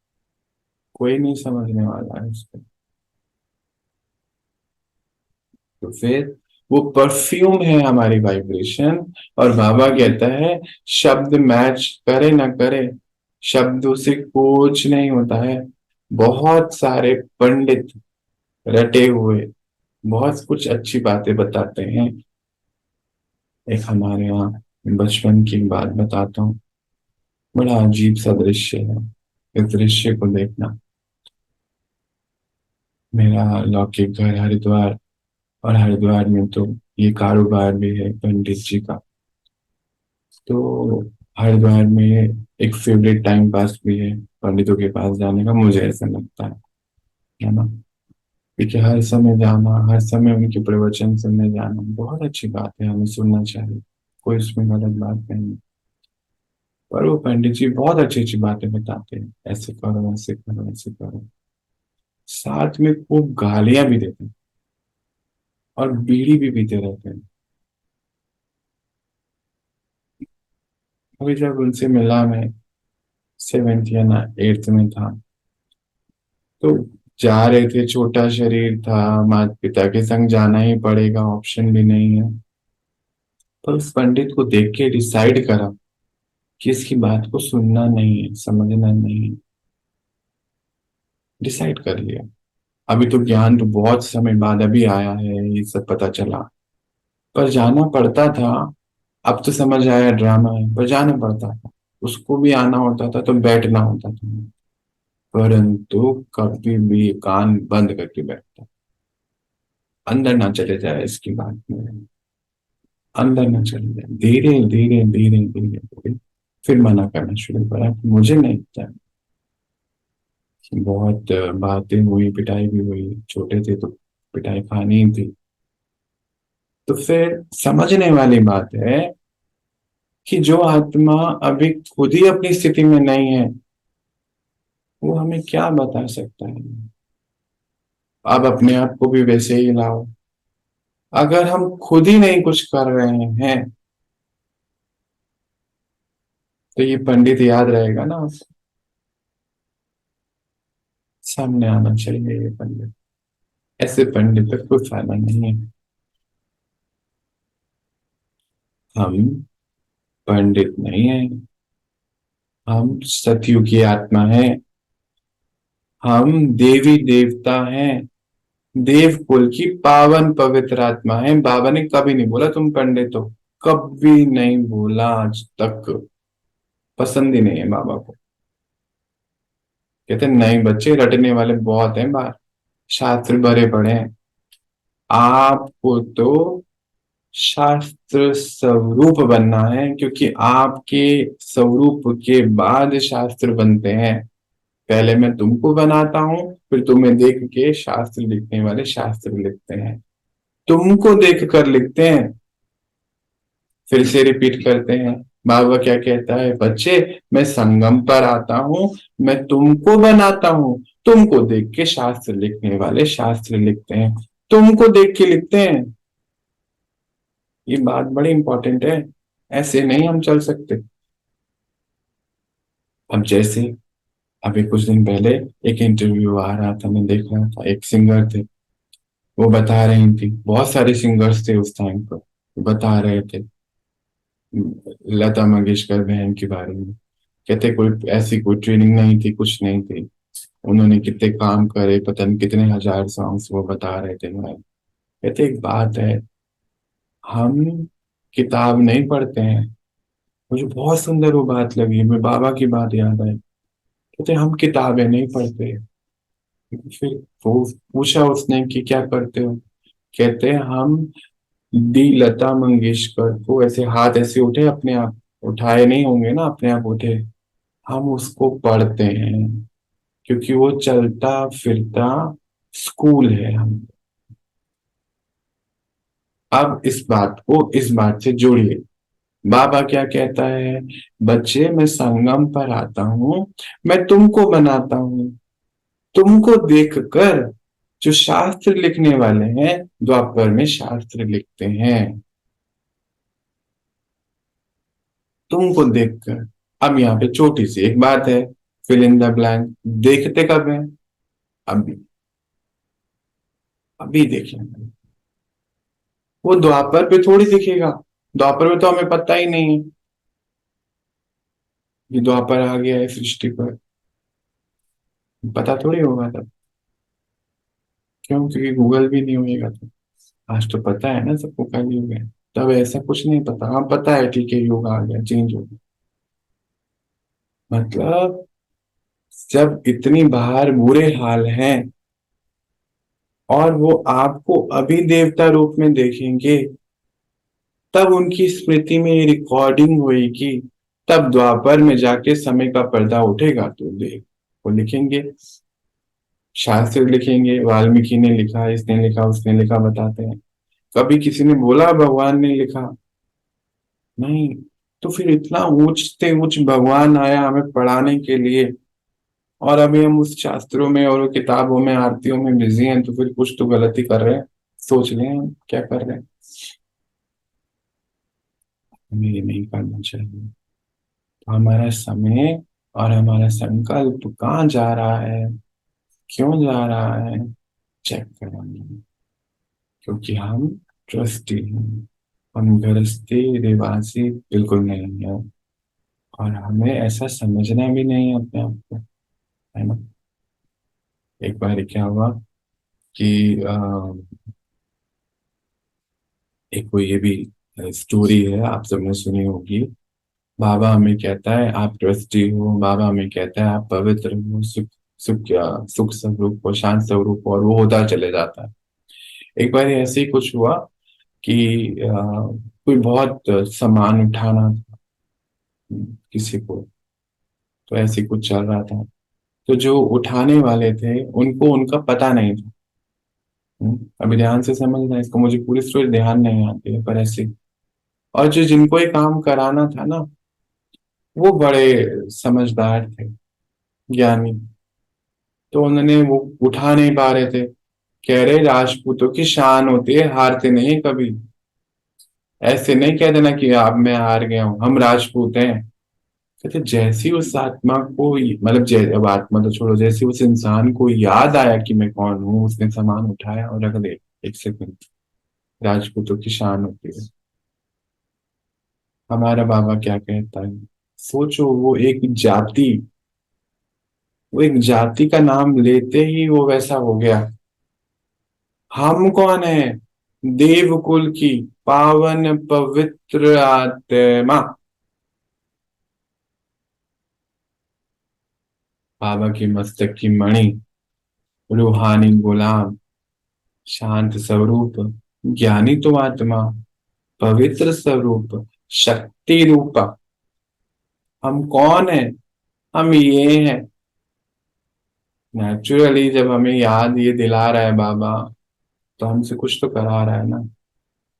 कोई नहीं समझने वाला है उसको। तो फिर वो परफ्यूम है हमारी वाइब्रेशन। और बाबा कहता है शब्द मैच करे ना करे, शब्दों से कुछ नहीं होता है। बहुत सारे पंडित रटे हुए बहुत कुछ अच्छी बातें बताते हैं। एक हमारे यहाँ बचपन की बात बताता हूँ। बड़ा अजीब सा दृश्य है। इस दृश्य को देखना। मेरा लौकिक घर हरिद्वार, और हरिद्वार में तो ये कारोबार भी है पंडित जी का। तो हरिद्वार में एक फेवरेट टाइम पास भी है पंडितों के पास जाने का, मुझे ऐसा लगता है ना। क्योंकि हर समय जाना, हर समय उनके प्रवचन सुनने जाना बहुत अच्छी बात है, हमें सुनना चाहिए। कोई उसमें गलत बात नहीं है। पर वो पंडित जी बहुत अच्छी अच्छी बातें बताते हैं, ऐसे करो, ऐसे करो, ऐसे करो। साथ में खूब गालियां भी देते हैं और बीड़ी भी पीते रहते हैं। अभी जब उनसे मिला मैं, सेवेंथ या ना एट्थ में था, तो जा रहे थे, छोटा शरीर था, माता पिता के संग जाना ही पड़ेगा, ऑप्शन भी नहीं है। पर उस पंडित को देख के डिसाइड करा कि इसकी बात को सुनना नहीं है, समझना नहीं है। डिसाइड कर लिया। अभी तो ज्ञान तो बहुत समय बाद अभी आया है, ये सब पता चला। पर जाना पड़ता था। अब तो समझ आया ड्रामा है, पर जाना पड़ता था। उसको भी आना होता था तो बैठना होता था। परंतु कभी भी कान बंद करके बैठता, अंदर ना चले जाए इसकी बात में, अंदर ना चले जाए। धीरे धीरे धीरे धीरे धीरे फिर मना करना शुरू करा कि मुझे नहीं चाहिए। बहुत बातें हुई, पिटाई भी हुई, छोटे थे तो पिटाई खानी ही थी। तो फिर समझने वाली बात है कि जो आत्मा अभी खुद ही अपनी स्थिति में नहीं है, वो हमें क्या बता सकता है। आप अपने आप को भी वैसे ही लाओ। अगर हम खुद ही नहीं कुछ कर रहे हैं, तो ये पंडित याद रहेगा ना। सामने आना चाहिए ये पंडित। ऐसे पंडित का कोई फायदा नहीं है। हम पंडित नहीं है, हम सतयुग की आत्मा है। हम देवी देवता हैं, देव कुल की पावन पवित्र आत्मा है। बाबा ने कभी नहीं बोला तुम पंडित हो, कभी नहीं बोला आज तक। पसंद ही नहीं है बाबा को। कहते नहीं बच्चे, रटने वाले बहुत हैं बाहर, शास्त्र भरे पड़े हैं। आपको तो शास्त्र स्वरूप बनना है, क्योंकि आपके स्वरूप के बाद शास्त्र बनते हैं। पहले मैं तुमको बनाता हूं, फिर तुम्हें देख के शास्त्र लिखने वाले शास्त्र लिखते हैं। तुमको देख कर लिखते हैं, फिर से रिपीट करते हैं। बाबा क्या कहता है, बच्चे मैं संगम पर आता हूँ, मैं तुमको बनाता हूँ। तुमको देख के शास्त्र लिखने वाले शास्त्र लिखते हैं, तुमको देख के लिखते हैं। ये बात बड़ी इंपॉर्टेंट है, ऐसे नहीं हम चल सकते। अब जैसे अभी कुछ दिन पहले एक इंटरव्यू आ रहा था, मैं देख रहा था, एक सिंगर थे, वो बता रही थी, बहुत सारे सिंगर्स थे उस टाइम पर, बता रहे थे लता मंगेशकर बहन के बारे में। कहते कोई ऐसी कोई ट्रेनिंग नहीं थी, कुछ नहीं थी, उन्होंने कितने काम करे, पता नहीं कितने हजार सॉन्ग्स वो बता रहे थे भाई। कहते एक बात है, हम किताब नहीं पढ़ते हैं। मुझे बहुत सुंदर वो बात लगी, मैं बाबा की बात याद आई। कहते हम किताबें नहीं पढ़ते। फिर वो पूछा उसने कि क्या करते हो। कहते हम दी लता मंगेशकर को ऐसे हाथ ऐसे उठे अपने आप, उठाए नहीं होंगे ना, अपने आप उठे, हम उसको पढ़ते हैं, क्योंकि वो चलता फिरता स्कूल है हम। अब इस बात से जोड़िए, बाबा क्या कहता है, बच्चे मैं संगम पर आता हूँ, मैं तुमको बनाता हूँ, तुमको देखकर जो शास्त्र लिखने वाले हैं द्वापर में शास्त्र लिखते हैं, तुमको देखकर। अब यहाँ पे छोटी सी एक बात है, फिल इन द ब्लैंक, देखते कब है? अभी, अभी देखेंगे। वो द्वापर पे थोड़ी दिखेगा, द्वापर में तो हमें पता ही नहीं है कि द्वापर आ गया है सृष्टि पर, पता थोड़ी होगा तब। क्यों? क्योंकि गूगल भी नहीं होएगा तो। आज तो पता है ना सबको कल युग है, तब ऐसा कुछ नहीं पता। हाँ पता है, ठीक है, युग आ गया, चेंज हो गया। मतलब जब इतनी बाहर बुरे हाल हैं और वो आपको अभी देवता रूप में देखेंगे, तब उनकी स्मृति में ये रिकॉर्डिंग होगी, तब द्वापर में जाके समय का पर्दा उठेगा तो देख वो लिखेंगे, शास्त्र लिखेंगे, वाल्मीकि ने लिखा, इसने लिखा, उसने लिखा, बताते हैं। कभी किसी ने बोला भगवान ने लिखा? नहीं। तो फिर इतना ऊंच से ऊंच भगवान आया हमें पढ़ाने के लिए, और अभी हम उस शास्त्रों में और किताबों में आरतियों में बिजी हैं, तो फिर कुछ तो गलती कर रहे हैं। सोच लें हम क्या कर रहे हैं। हमें ये नहीं करना चाहिए। तो हमारा समय और हमारा संकल्प कहाँ जा रहा है, क्यों जा रहा है, चेक करेंगे। क्योंकि हम ट्रस्टी हैं, हम गृहस्थी रिवासी बिल्कुल नहीं है, और हमें ऐसा समझना भी नहीं है अपने आप को, है ना। एक बार क्या हुआ कि एक कोई ये भी स्टोरी है, आप सबने सुनी होगी। बाबा हमें कहता है आप ट्रस्टी हो, बाबा हमें कहता है आप पवित्र हो, सुख सुख क्या, सुख स्वरूप हो, शांत स्वरूप हो, और वो होता चले जाता है। एक बार ऐसे ही कुछ हुआ कि कोई बहुत सामान उठाना था किसी को, तो ऐसे ही कुछ चल रहा था। तो जो उठाने वाले थे उनको उनका पता नहीं था। अभी ध्यान से समझना इसको, मुझे पूरी स्टोरी ध्यान नहीं आती है पर ऐसे। और जो जिनको ये काम कराना था ना, वो बड़े समझदार थे, ज्ञानी। तो उन्होंने वो उठा नहीं पा रहे थे। कह रहे राजपूतों की शान होती है, हारते नहीं कभी। ऐसे नहीं कह देना कि आप मैं हार गया हूं, हम राजपूत हैं। कहते जैसी उस आत्मा को, मतलब अब आत्मा तो छोड़ो, जैसे उस इंसान को याद आया कि मैं कौन हूँ, उसने सामान उठाया और रख दे। एक सेकंड, राजपूतों की शान होती है। हमारा बाबा क्या कहता है, सोचो वो एक जाति का नाम लेते ही वो वैसा हो गया। हम कौन है? देवकुल की पावन पवित्र आत्मा, बाबा की मस्तक की मणि, रूहानी गुलाम, शांत स्वरूप, ज्ञानी तो आत्मा, पवित्र स्वरूप, शक्ति रूपा। हम कौन है? हम ये हैं। नेचुरली जब हमें याद ये दिला रहा है बाबा, तो हमसे कुछ तो करा रहा है ना।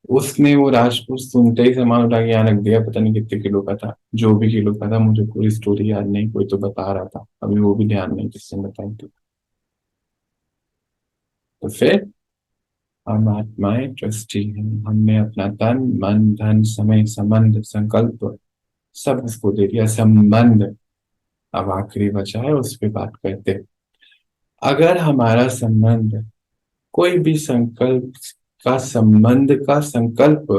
उसने वो राजपूत सुनते ही सामान उठा के यहाँ रख दिया, पता नहीं कितने किलो का था, जो भी किलो का था, मुझे पूरी स्टोरी याद नहीं, कोई तो बता रहा था, अभी वो भी ध्यान नहीं किसने बताई थी। तो फिर हम आत्माएं ट्रस्टी हैं, हमने अपना तन मन धन समय संबंध संकल्प सब उसको दे दिया, संबंध। अब आखिरी बचा है, उस पे बात करते हैं। अगर हमारा संबंध कोई भी संकल्प का संकल्प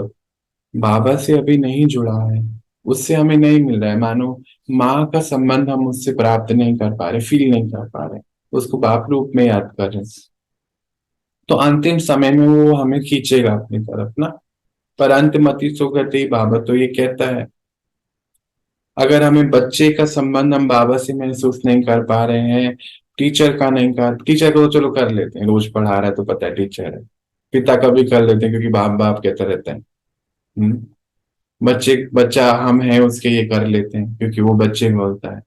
बाबा से अभी नहीं जुड़ा है, उससे हमें नहीं मिल रहा है, मानो माँ का संबंध हम उससे प्राप्त नहीं कर पा रहे, फील नहीं कर पा रहे, उसको बाप रूप में याद कर रहे हैं, तो अंतिम समय में वो हमें खींचेगा अपनी तरफ ना। पर अंतमति सो गति, बाबा तो ये कहता है, अगर हमें बच्चे का संबंध हम बाबा से महसूस नहीं कर पा रहे हैं, टीचर का नहीं कर, टीचर को तो चलो कर लेते हैं, रोज पढ़ा रहा है तो पता है टीचर है, पिता का भी कर लेते हैं क्योंकि बाप बाप कहते रहते हैं। हम्म। बच्चा हम हैं उसके, ये कर लेते हैं क्योंकि वो बच्चे बोलता है।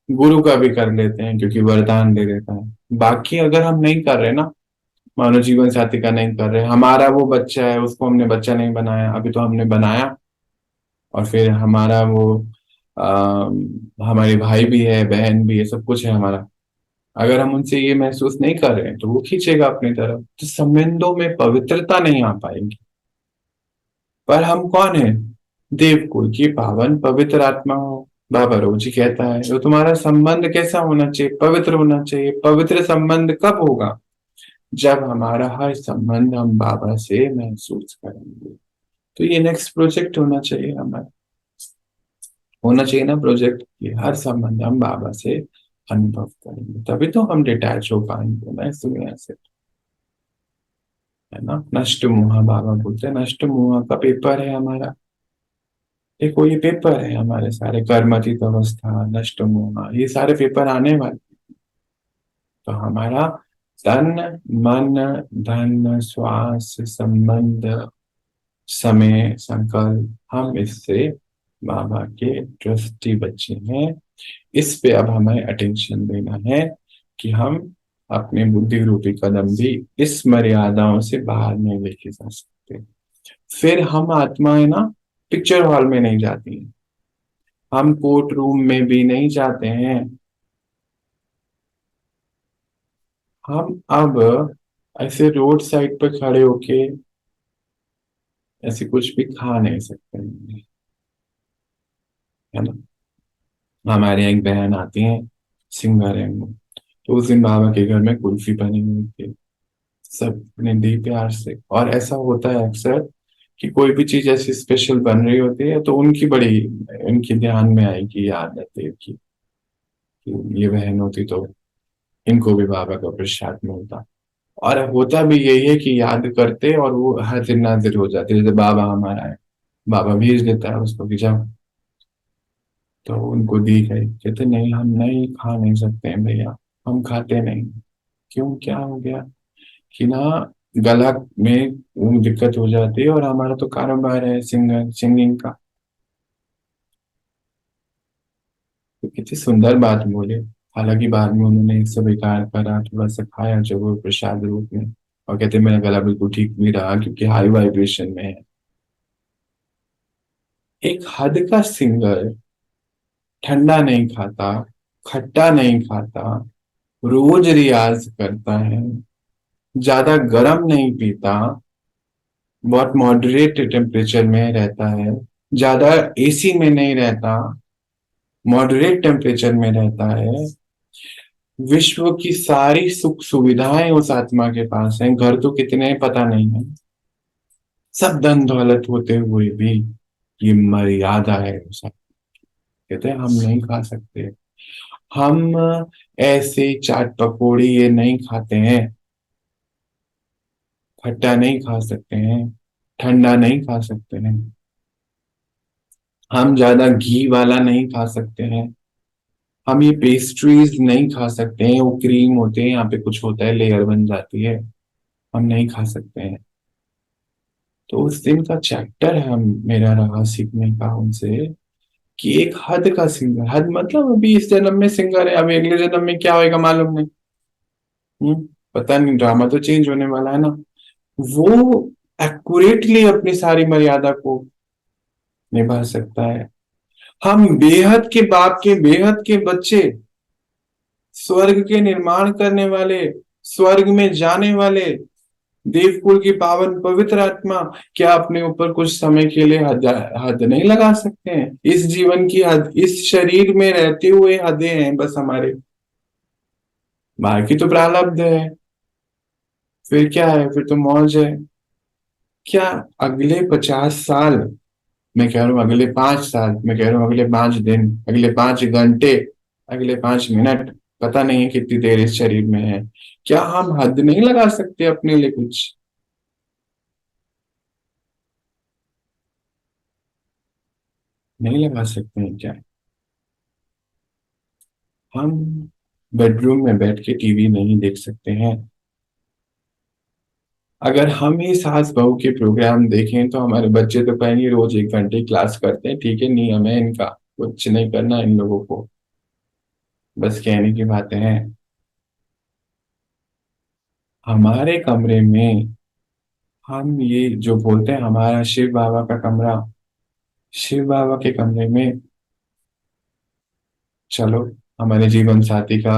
गुरु का भी कर लेते हैं क्योंकि वरदान दे देता है। बाकी अगर हम नहीं कर रहे ना, मानो जीवन साथी का नहीं कर रहे, हमारा वो बच्चा है, उसको हमने बच्चा नहीं बनाया, अभी तो हमने बनाया, और फिर हमारा वो आ, हमारे भाई भी है, बहन भी है, सब कुछ है हमारा। अगर हम उनसे ये महसूस नहीं कर रहे हैं तो वो खींचेगा अपनी तरफ, तो संबंधों में पवित्रता नहीं आ पाएगी। पर हम कौन है? देव कुल की पावन पवित्र आत्मा हो। बाबा रोजी कहता है तो तुम्हारा संबंध कैसा होना चाहिए? पवित्र होना चाहिए। पवित्र संबंध कब होगा? जब हमारा हर संबंध हम बाबा से महसूस करेंगे। तो ये नेक्स्ट प्रोजेक्ट होना चाहिए हमारा, होना चाहिए ना प्रोजेक्ट, कि हर संबंध हम बाबा से अनुभव करेंगे, तभी तो हम डिटैच हो पाएंगे ना इस दुनिया से, है ना। नष्ट मुहा, बाबा बोलते हैं नष्ट मुहा का पेपर है हमारा। देखो ये पेपर है हमारे सारे, कर्मतीत अवस्था, नष्ट मुहा, ये सारे पेपर आने वाले। तो हमारा तन मन धन श्वास संबंध समय संकल्प, हम इससे बाबा के ट्रस्टी बच्चे हैं। इस पे अब हमें अटेंशन देना है कि हम अपने बुद्धि रूपी कदम भी इस मर्यादाओं से बाहर नहीं लेके जा सकते। फिर हम आत्माएं ना पिक्चर हॉल में नहीं जाती हैं, हम कोर्ट रूम में भी नहीं जाते हैं, हम अब ऐसे रोड साइड पर खड़े होके ऐसे कुछ भी खा नहीं सकते हैं, है ना। हमारे यहाँ एक बहन आती है, सिंगर है वो, तो उस दिन बाबा के घर में कुल्फी बनी हुई थी, सब ने दी प्यार से। और ऐसा होता है अक्सर कि कोई भी चीज ऐसी स्पेशल बन रही होती है तो उनकी बड़ी, उनकी ध्यान में आएगी याद है देव की, कि ये बहन होती तो इनको भी बाबा का प्रसाद मिलता। और होता भी यही है कि याद करते और वो हाजिर नाजिर हो जाते, जैसे बाबा हमारा है, बाबा भेज देता है उसको कि जाओ। तो उनको दी गई, कहते नहीं हम नहीं खा नहीं सकते हैं भैया, हम खाते नहीं। क्यों, क्या हो गया? कि ना गला में वो दिक्कत हो जाती है, और हमारा तो कारोबार है सिंगिंग का। तो कितनी सुंदर बात बोले। हालांकि बाद में उन्होंने एक स्वीकार करा, थोड़ा सा खाया जो वो प्रसाद रूप में, और कहते मेरा गला बिल्कुल ठीक नहीं रहा क्योंकि हाई वाइब्रेशन में है। एक हद का सिंगर ठंडा नहीं खाता, खट्टा नहीं खाता, रोज रियाज करता है, ज्यादा गर्म नहीं पीता, बहुत मॉडरेट टेम्परेचर में रहता है, ज्यादा एसी में नहीं रहता, मॉडरेट टेम्परेचर में रहता है, विश्व की सारी सुख सुविधाएं उस आत्मा के पास हैं, घर तो कितने हैं पता नहीं है, सब धन दौलत होते हुए भी ये मर्यादा है उस कहते हैं हम नहीं खा सकते, हम ऐसे चाट पकौड़ी ये नहीं खाते हैं, खट्टा नहीं खा सकते हैं, ठंडा नहीं खा सकते हैं, हम ज्यादा घी वाला नहीं खा सकते हैं, हम ये पेस्ट्रीज नहीं खा सकते हैं, वो क्रीम होते हैं, यहाँ पे कुछ होता है लेयर बन जाती है, हम नहीं खा सकते हैं। तो उस दिन का चैप्टर है मेरा रहा सीखने का उनसे, कि एक हद का सिंगर, हद मतलब अभी इस जन्म में सिंगर है, अभी अगले जन्म में क्या होएगा मालूम नहीं। पता नहीं, ड्रामा तो चेंज होने वाला है ना। वो एक्यूरेटली अपनी सारी मर्यादा को निभा सकता है। हम बेहद के बाप के बेहद के बच्चे, स्वर्ग के निर्माण करने वाले, स्वर्ग में जाने वाले, देवकुल की पावन पवित्र आत्मा, क्या अपने ऊपर कुछ समय के लिए हद हद नहीं लगा सकते हैं? इस जीवन की हद, इस शरीर में रहते हुए हदें हैं बस हमारे, बाकी तो प्रारब्ध है। फिर क्या है? फिर तो मौज है। क्या अगले 50 साल, मैं कह रहा हूँ अगले 5 साल, मैं कह रहा हूँ अगले 5 दिन, अगले 5 घंटे, अगले 5 मिनट, पता नहीं है कितनी देर इस शरीर में है, क्या हम हद नहीं लगा सकते अपने लिए कुछ? नहीं लगा सकते हैं क्या? हम बेडरूम में बैठ के टीवी नहीं देख सकते हैं? अगर हम ही सास बहू के प्रोग्राम देखें तो हमारे बच्चे तो कहेंगे रोज 1 घंटे क्लास करते हैं, ठीक है, नियम है इनका, कुछ नहीं करना इन लोगों को, बस कहने की बातें हैं। हमारे कमरे में, हम ये जो बोलते हैं हमारा शिव बाबा का कमरा, शिव बाबा के कमरे में, चलो, हमारे जीवन साथी का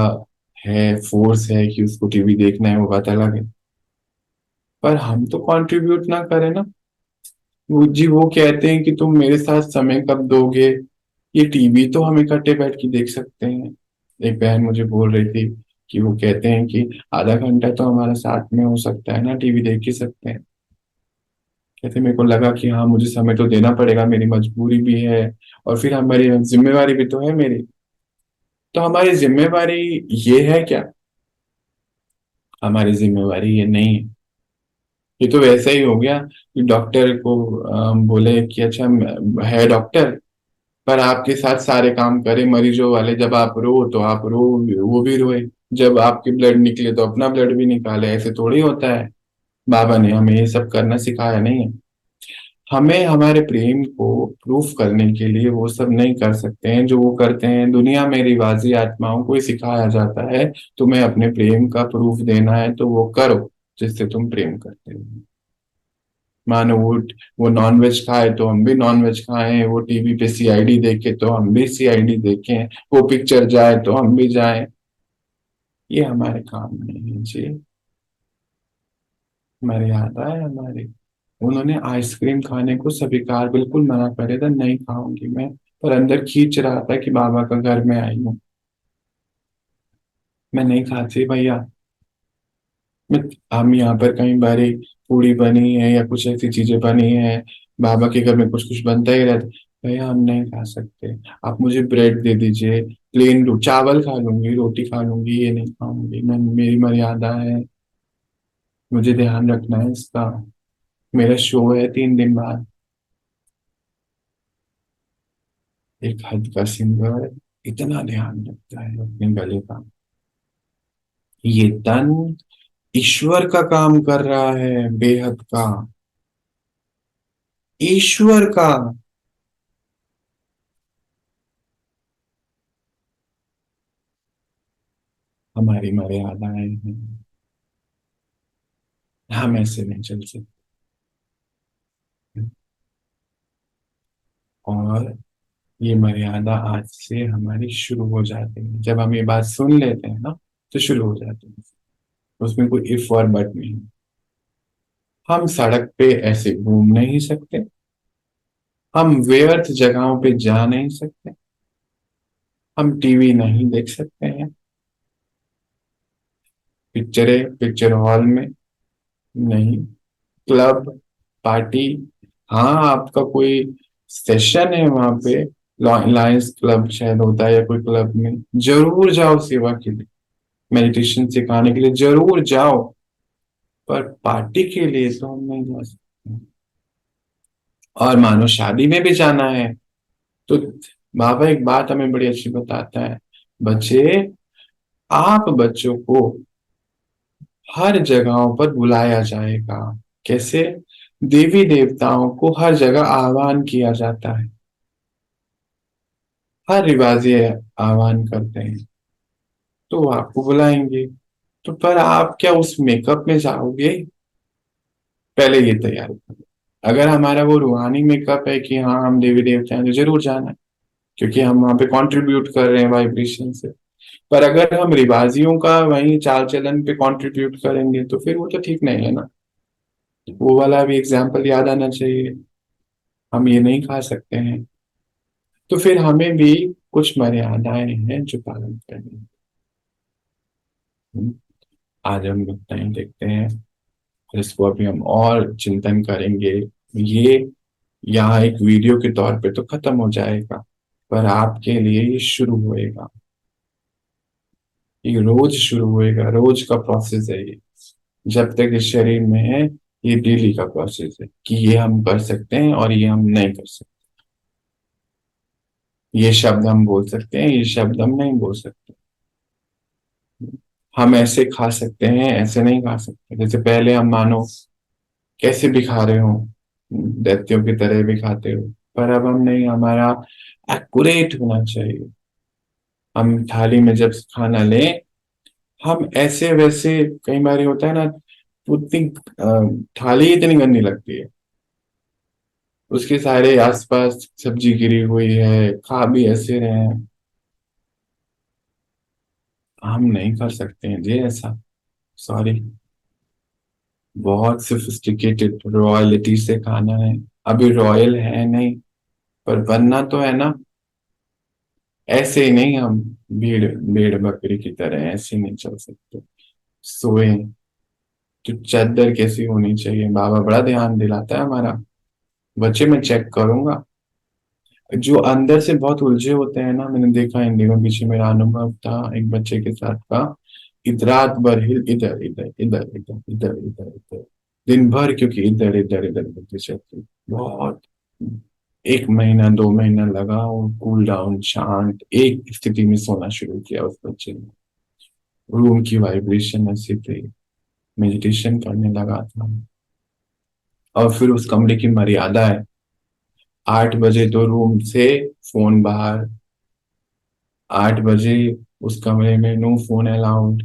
है, फोर्स है कि उसको टीवी देखना है, वो बात अलग है, पर हम तो कंट्रीब्यूट ना करें ना। वो जी वो कहते हैं कि तुम मेरे साथ समय कब दोगे, ये टीवी तो हम इकट्ठे बैठ के देख सकते हैं। एक बहन मुझे बोल रही थी कि वो कहते हैं कि आधा घंटा तो हमारा साथ में हो सकता है ना, टीवी देख ही सकते हैं। कहते मेरे को लगा कि हाँ, मुझे समय तो देना पड़ेगा, मेरी मजबूरी भी है, और फिर हमारी जिम्मेवारी भी तो है मेरी। तो हमारी जिम्मेवारी ये है क्या? हमारी जिम्मेवारी ये नहीं है। ये तो वैसा ही हो गया कि डॉक्टर को बोले कि अच्छा, है डॉक्टर, पर आपके साथ सारे काम करे मरीजों वाले, जब आप रो तो आप रो, वो भी रोए, जब आपके ब्लड निकले तो अपना ब्लड भी निकाले, ऐसे थोड़ी होता है। बाबा ने हमें ये सब करना सिखाया नहीं है। हमें हमारे प्रेम को प्रूफ करने के लिए वो सब नहीं कर सकते हैं जो वो करते हैं। दुनिया में रिवाजी आत्माओं को ही सिखाया जाता है, तुम्हें अपने प्रेम का प्रूफ देना है तो वो करो जिससे तुम प्रेम करते हो। मानो वो नॉन वेज खाए तो हम भी नॉन वेज खाएं, वो टीवी पे सीआईडी देखे तो हम भी सीआईडी देखें, वो पिक्चर जाए तो हम भी जाएं। ये हमारे काम नहीं है जी। मर्यादा है हमारी। उन्होंने आइसक्रीम खाने को स्वीकार, बिल्कुल मना करे था, नहीं खाऊंगी मैं, पर अंदर खींच रहा था कि बाबा का घर में आई हूँ। मैं नहीं खाती भैया। मैं, हम यहाँ पर कहीं बारी पूड़ी बनी है या कुछ ऐसी चीजें बनी है, बाबा के घर में कुछ कुछ बनता ही रहता, भैया हम नहीं खा सकते। आप मुझे ब्रेड दे दीजिए, प्लेन चावल खा लूंगी, रोटी खा लूंगी, ये नहीं खाऊंगी मैं, मेरी मर्यादा है, मुझे ध्यान रखना है इसका। मेरा शो है 3 दिन बाद। एक हद का सिंगर इतना ध्यान रखता है अपने गले का। ये तन ईश्वर का काम कर रहा है, बेहद का, ईश्वर का। हमारी मर्यादाएं हैं, हम ऐसे नहीं चल सकते। और ये मर्यादा आज से हमारी शुरू हो जाती है, जब हम ये बात सुन लेते हैं ना, तो शुरू हो जाती है। उसमें कोई इफ और बट नहीं। हम सड़क पे ऐसे घूम नहीं सकते, हम व्यर्थ जगहों पे जा नहीं सकते, हम टीवी नहीं देख सकते हैं, पिक्चरें पिक्चर हॉल में नहीं, क्लब, पार्टी, हाँ आपका कोई सेशन है वहां पे, लायंस क्लब शायद होता है या कोई क्लब में, जरूर जाओ सेवा के लिए, मेडिटेशन सिखाने के लिए जरूर जाओ, पर पार्टी के लिए तो हम नहीं जा सकते। और मानो शादी में भी जाना है तो बाबा एक बात हमें बड़ी अच्छी बताता है, बच्चे, आप बच्चों को हर जगहों पर बुलाया जाएगा। कैसे? देवी देवताओं को हर जगह आह्वान किया जाता है, हर रिवाजी आह्वान करते हैं, तो वो आपको बुलाएंगे। तो पर आप क्या उस मेकअप में जाओगे? पहले ये तैयारी करो। अगर हमारा वो रूहानी मेकअप है कि हाँ हम देवी देवता हैं, तो जरूर जाना है, क्योंकि हम वहां पे कंट्रीब्यूट कर रहे हैं वाइब्रेशन से। पर अगर हम रिवाजियों का वही चाल चलन पे कंट्रीब्यूट करेंगे तो फिर वो तो ठीक नहीं है ना। वो वाला भी एग्जाम्पल याद आना चाहिए, हम ये नहीं खा सकते हैं। तो फिर हमें भी कुछ मर्यादाएं हैं जो पालन करनी है। आज हम इतना ही देखते हैं, और इसको अभी हम और चिंतन करेंगे। ये यहाँ एक वीडियो के तौर पे तो खत्म हो जाएगा, पर आपके लिए ये शुरू होएगा, ये रोज शुरू होएगा, रोज का प्रोसेस है ये। जब तक इस शरीर में है, ये डेली का प्रोसेस है कि ये हम कर सकते हैं और ये हम नहीं कर सकते। ये शब्द हम बोल सकते हैं, ये शब्द हम नहीं बोल सकते। हम ऐसे खा सकते हैं, ऐसे नहीं खा सकते। जैसे पहले हम मानो कैसे भी खा रहे हो, दैत्यों की तरह भी खाते हो, पर अब हम नहीं, हमारा एक्यूरेट होना चाहिए। हम थाली में जब खाना लें, हम ऐसे वैसे, कई बार ये होता है ना, उतनी थाली इतनी गंदी लगती है, उसके सारे आसपास सब्जी गिरी हुई है, खा भी ऐसे रहे हैं। हम नहीं कर सकते हैं जी ऐसा, सॉरी। बहुत सोफिस्टिकेटेड रॉयलिटी से खाना है, अभी रॉयल है नहीं, पर बनना तो है ना। ऐसे ही नहीं हम भीड़ भेड़ बकरी की तरह ऐसे नहीं चल सकते। सोए तो चादर कैसी होनी चाहिए, बाबा बड़ा ध्यान दिलाता है हमारा। बच्चे मैं चेक करूंगा, जो अंदर से बहुत उलझे होते हैं ना, मैंने देखा इन दिनों, पीछे मेरा अनुभव था एक बच्चे के साथ का। रात भर हिल इधर इधर इधर इधर इधर इधर इधर, दिन भर, क्योंकि इधर इधर इधर होती चलती बहुत। 1 महीना 2 महीना लगा, और कूल डाउन शांत एक स्थिति में सोना शुरू किया उस बच्चे ने। रूम की वाइब्रेशन ऐसी थी, मेडिटेशन करने लगा था। और फिर उस कमरे की मर्यादा है, 8 बजे तो रूम से फोन बाहर, 8 बजे उस कमरे में नो फोन अलाउड।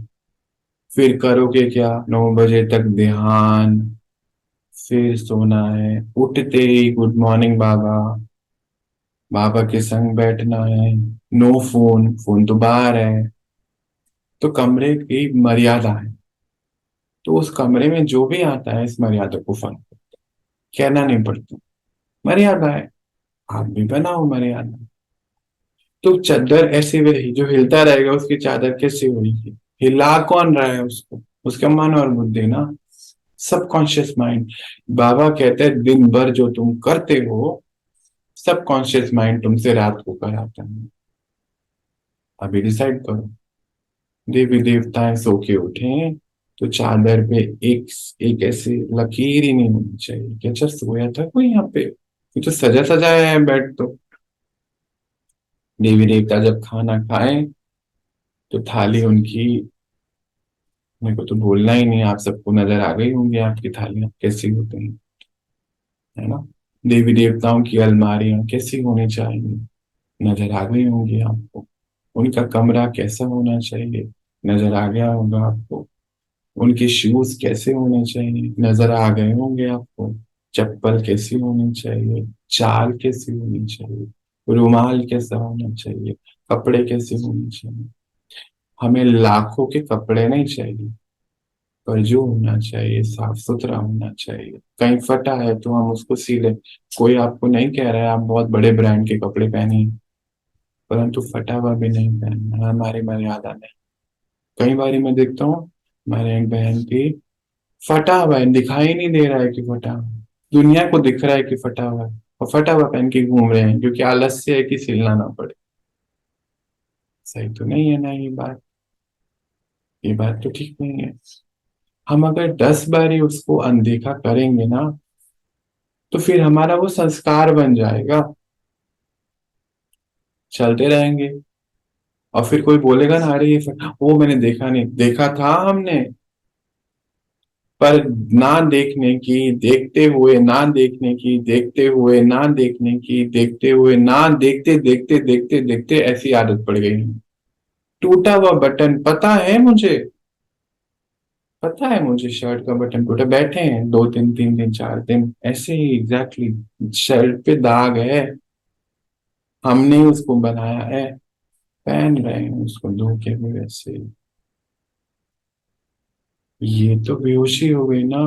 फिर करोगे क्या, 9 बजे तक ध्यान, फिर सोना है। उठते ही गुड मॉर्निंग बाबा, बाबा के संग बैठना है। नो फोन, फोन तो बाहर है। तो कमरे की मर्यादा है, तो उस कमरे में जो भी आता है इस मर्यादा को फॉलो, कहना नहीं पड़ता, मर्यादा है। आप भी बनाओ मर्यादा। तो चादर ऐसे वही जो हिलता रहेगा, उसकी चादर कैसे होगी? हिला कौन रहा है उसको? उसका मन और बुद्धि ना, सबकॉन्शियस माइंड। बाबा कहते हैं दिन भर जो तुम करते हो, सबकॉन्शियस माइंड तुमसे रात को कराता है। अभी डिसाइड करो, देवी देवताएं सो के उठे तो चादर पे एक एक ऐसी लकीर ही नहीं होनी चाहिए कि अच्छा सोया था कोई यहाँ पे। ये तो सजा सजाया है बेड तो। देवी देवता जब खाना खाएं तो थाली उनकी, मेरे को तो बोलना ही नहीं, आप सबको नजर आ गई होंगी आपकी थालियां कैसी होती हैं, है ना। देवी देवताओं की अलमारियां कैसी होनी चाहिए, नजर आ गई होंगी आपको। उनका कमरा कैसा होना चाहिए, नजर आ गया होगा आपको। उनके शूज कैसे होने चाहिए, नजर आ गए होंगे आपको। चप्पल कैसी होनी चाहिए, चाल कैसी होनी चाहिए, रुमाल कैसा होना चाहिए, कपड़े कैसे होने चाहिए। हमें लाखों के कपड़े नहीं चाहिए, पर जो होना चाहिए साफ सुथरा होना चाहिए। कहीं फटा है तो हम उसको सी लें। कोई आपको नहीं कह रहा है आप बहुत बड़े ब्रांड के कपड़े पहनिए, परंतु फटा हुआ भी नहीं पहनना, हमारी मर्यादा में। कई बार मैं देखता हूँ, हमारे एक बहन की फटा हुआ है, दिखाई नहीं दे रहा है कि फटा हुआ है, दुनिया को दिख रहा है कि फटा हुआ है, और फटा हुआ पहन के घूम रहे हैं क्योंकि आलस से है कि सिलना ना पड़े। सही तो नहीं है ना ये बात, ये बात तो ठीक नहीं है। हम अगर 10 बार ही उसको अनदेखा करेंगे ना, तो फिर हमारा वो संस्कार बन जाएगा, चलते रहेंगे। और फिर कोई बोलेगा ना, अरे ये वो मैंने देखा नहीं, देखा था हमने, पर ना देखने की, देखते हुए ना देखने की, देखते हुए ना देखने की, देखते हुए ना, देखते देखते देखते देखते ऐसी आदत पड़ गई है। टूटा हुआ बटन पता है मुझे, पता है मुझे शर्ट का बटन टूटा, बैठे हैं 2 दिन 3 दिन 4 दिन ऐसे ही एग्जैक्टली, शर्ट पे दाग है, हमने ही उसको बनाया है, पहन रहे हैं उसको धो के भी वैसे ही। ये तो बेहोशी हो गई ना,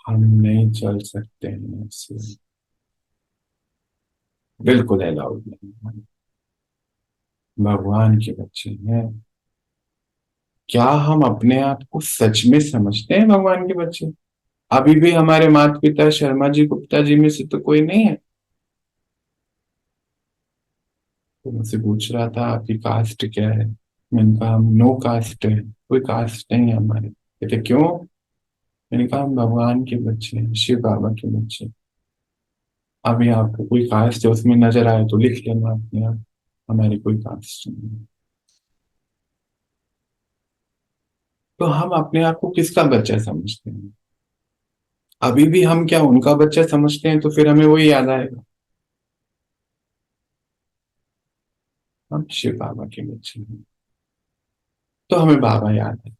हम नहीं चल सकते हैं ऐसे, बिल्कुल अलाउड नहीं है। भगवान के बच्चे हैं। क्या हम अपने आप को सच में समझते हैं भगवान के बच्चे? अभी भी हमारे माता पिता शर्मा जी गुप्ता जी में से तो कोई नहीं है। तो मुझसे पूछ रहा था आपकी कास्ट क्या है, मैंने कहा हम नो कास्ट है, कोई कास्ट नहीं है हमारे। कहते क्यों? मैंने कहा हम भगवान के बच्चे हैं, शिव बाबा के बच्चे। अभी आपको कोई कास्ट है उसमें नजर आए तो लिख लेना अपने आप, हमारी कोई कास्ट नहीं है। तो हम अपने आप को किसका बच्चा समझते हैं? अभी भी हम क्या उनका बच्चा समझते हैं? तो फिर हमें वही याद आएगा, हम शिव बाबा के बच्चे हैं, तो हमें बाबा याद है।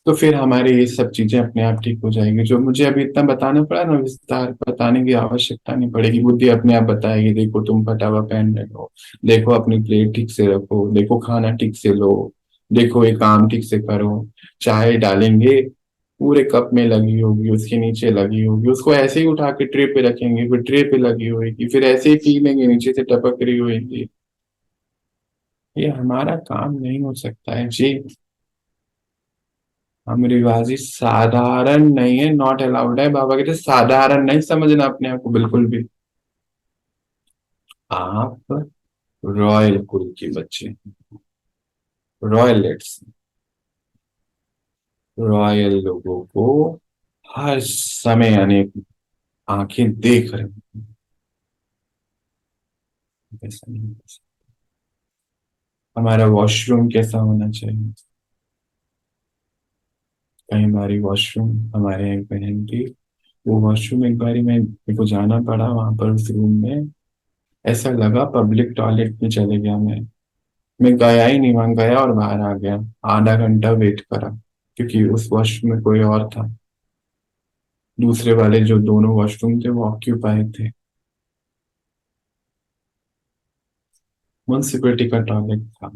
तो फिर हमारी ये सब चीजें अपने आप ठीक हो जाएंगी। जो मुझे अभी इतना बताना पड़ा ना, विस्तार बताने की आवश्यकता नहीं पड़ेगी, बुद्धि अपने आप बताएगी, देखो तुम फटा हुआ पहन रहे हो, देखो अपनी प्लेट ठीक से रखो, देखो खाना ठीक से लो, देखो ये काम ठीक से करो। चाय डालेंगे, पूरे कप में लगी होगी, उसके नीचे लगी होगी, उसको ऐसे ही उठा के ट्रे पे रखेंगे, फिर ट्रे पे लगी होगी, फिर ऐसे ही पी लेंगे, नीचे से टपक रही होगी। ये हमारा काम नहीं हो सकता है जी। हम रिवाजी साधारण नहीं है, नॉट अलाउड है, बाबा कहते साधारण नहीं समझना अपने आप को बिल्कुल भी। आप रॉयल कुल के बच्चे हैं, रॉयलेट्स, रॉयल लोगों को हर समय अनेक आंखें देख रहे हैं। ऐसा नहीं हो सकता। हमारा वॉशरूम कैसा होना चाहिए? कई बारी वॉशरूम, हमारे यहाँ एक बहन थी, वो वॉशरूम एक बारी मैं मेरे को जाना पड़ा वहां पर उस रूम में, ऐसा लगा पब्लिक टॉयलेट में चले गया मैं गया ही नहीं, वहां गया और बाहर आ गया, आधा घंटा वेट करा, क्योंकि उस वॉशरूम में कोई और था, दूसरे वाले जो दोनों वॉशरूम थे वो ऑक्यूपाई थे। म्युनिसिपैलिटी का टॉयलेट था।